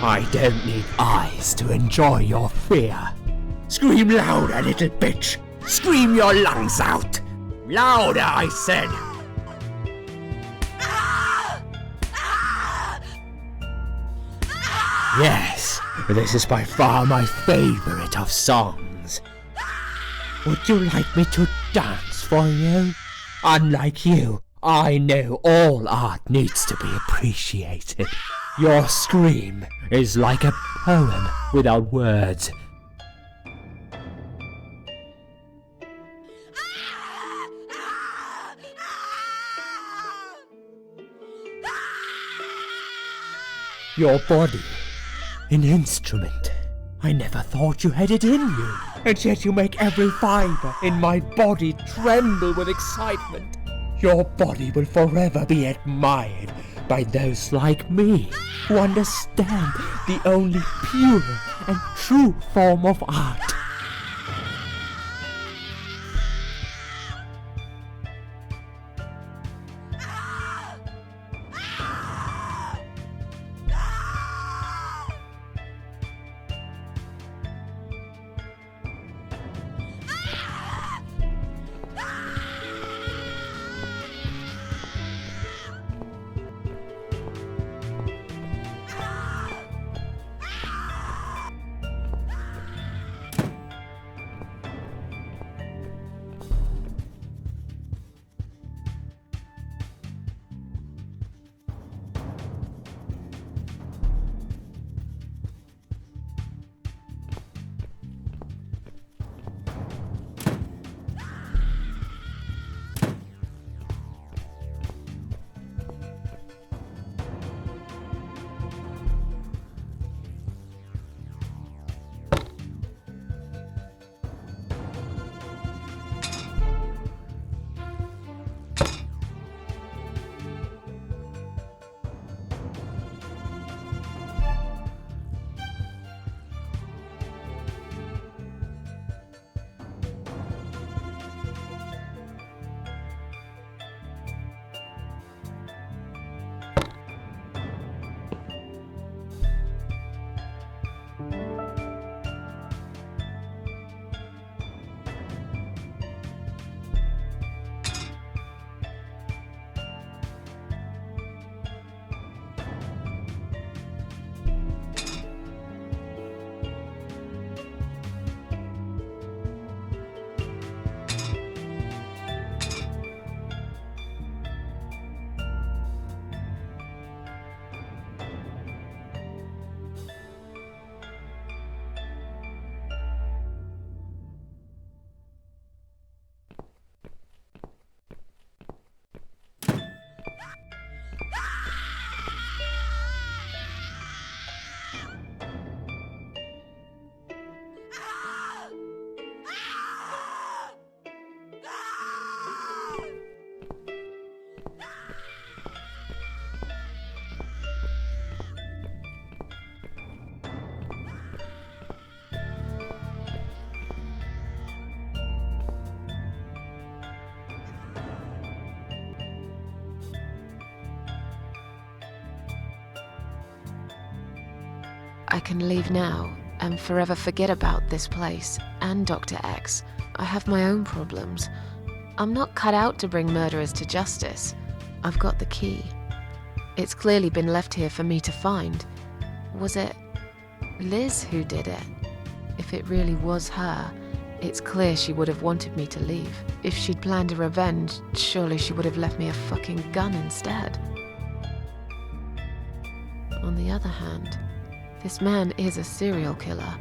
I don't need eyes to enjoy your fear. Scream louder, little bitch! Scream your lungs out! Louder, I said! Yes, this is by far my favorite of songs. Would you like me to dance for you? Unlike you, I know all art needs to be appreciated. Your scream is like a poem without words. Your body, an instrument. I never thought you had it in you, and yet you make every fibre in my body tremble with excitement. Your body will forever be admired by those like me, who understand the only pure and true form of art. I can leave now and forever forget about this place and Dr. X. I have my own problems. I'm not cut out to bring murderers to justice. I've got the key. It's clearly been left here for me to find. Was it Liz who did it? If it really was her, it's clear she would have wanted me to leave. If she'd planned a revenge, surely she would have left me a fucking gun instead. On the other hand, this man is a serial killer.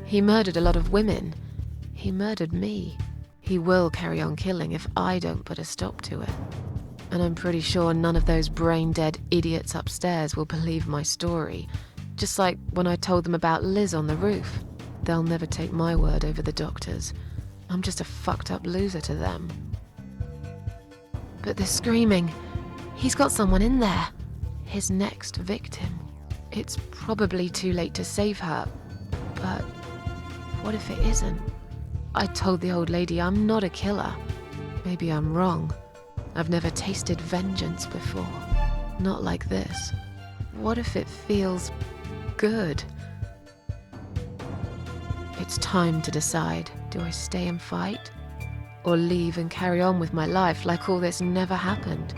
He murdered a lot of women. He murdered me. He will carry on killing if I don't put a stop to it. And I'm pretty sure none of those brain-dead idiots upstairs will believe my story. Just like when I told them about Liz on the roof. They'll never take my word over the doctor's. I'm just a fucked up loser to them. But they're screaming. He's got someone in there. His next victim. It's probably too late to save her, but what if it isn't? I told the old lady I'm not a killer. Maybe I'm wrong. I've never tasted vengeance before. Not like this. What if it feels Good. It's time to decide. Do I stay and fight? Or leave and carry on with my life like all this never happened?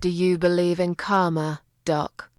Do you believe in karma, Doc?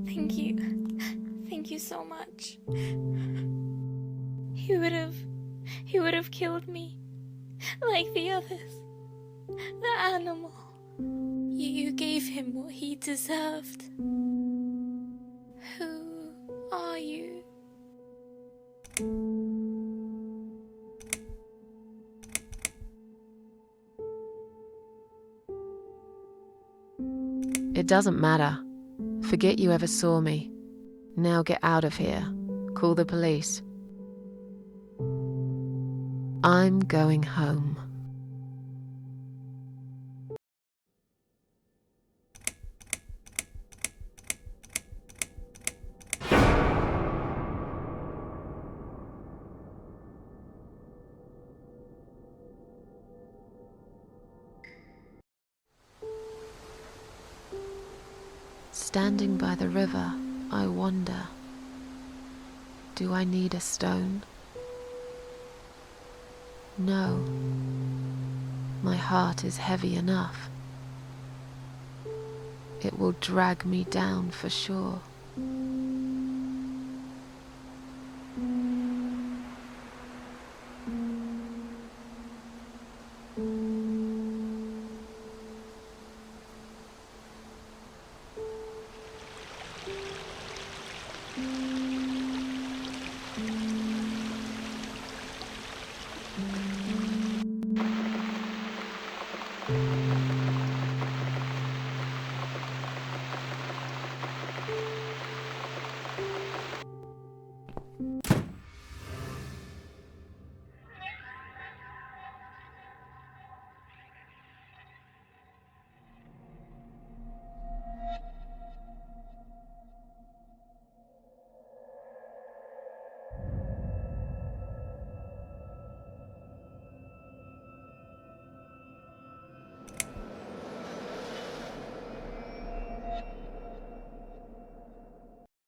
Thank you. Thank you so much. He would have killed me. Like the others. The animal. You gave him what he deserved. Who are you? It doesn't matter. Forget you ever saw me. Now get out of here. Call the police. I'm going home. Standing by the river, I wonder, do I need a stone? No. My heart is heavy enough. It will drag me down for sure.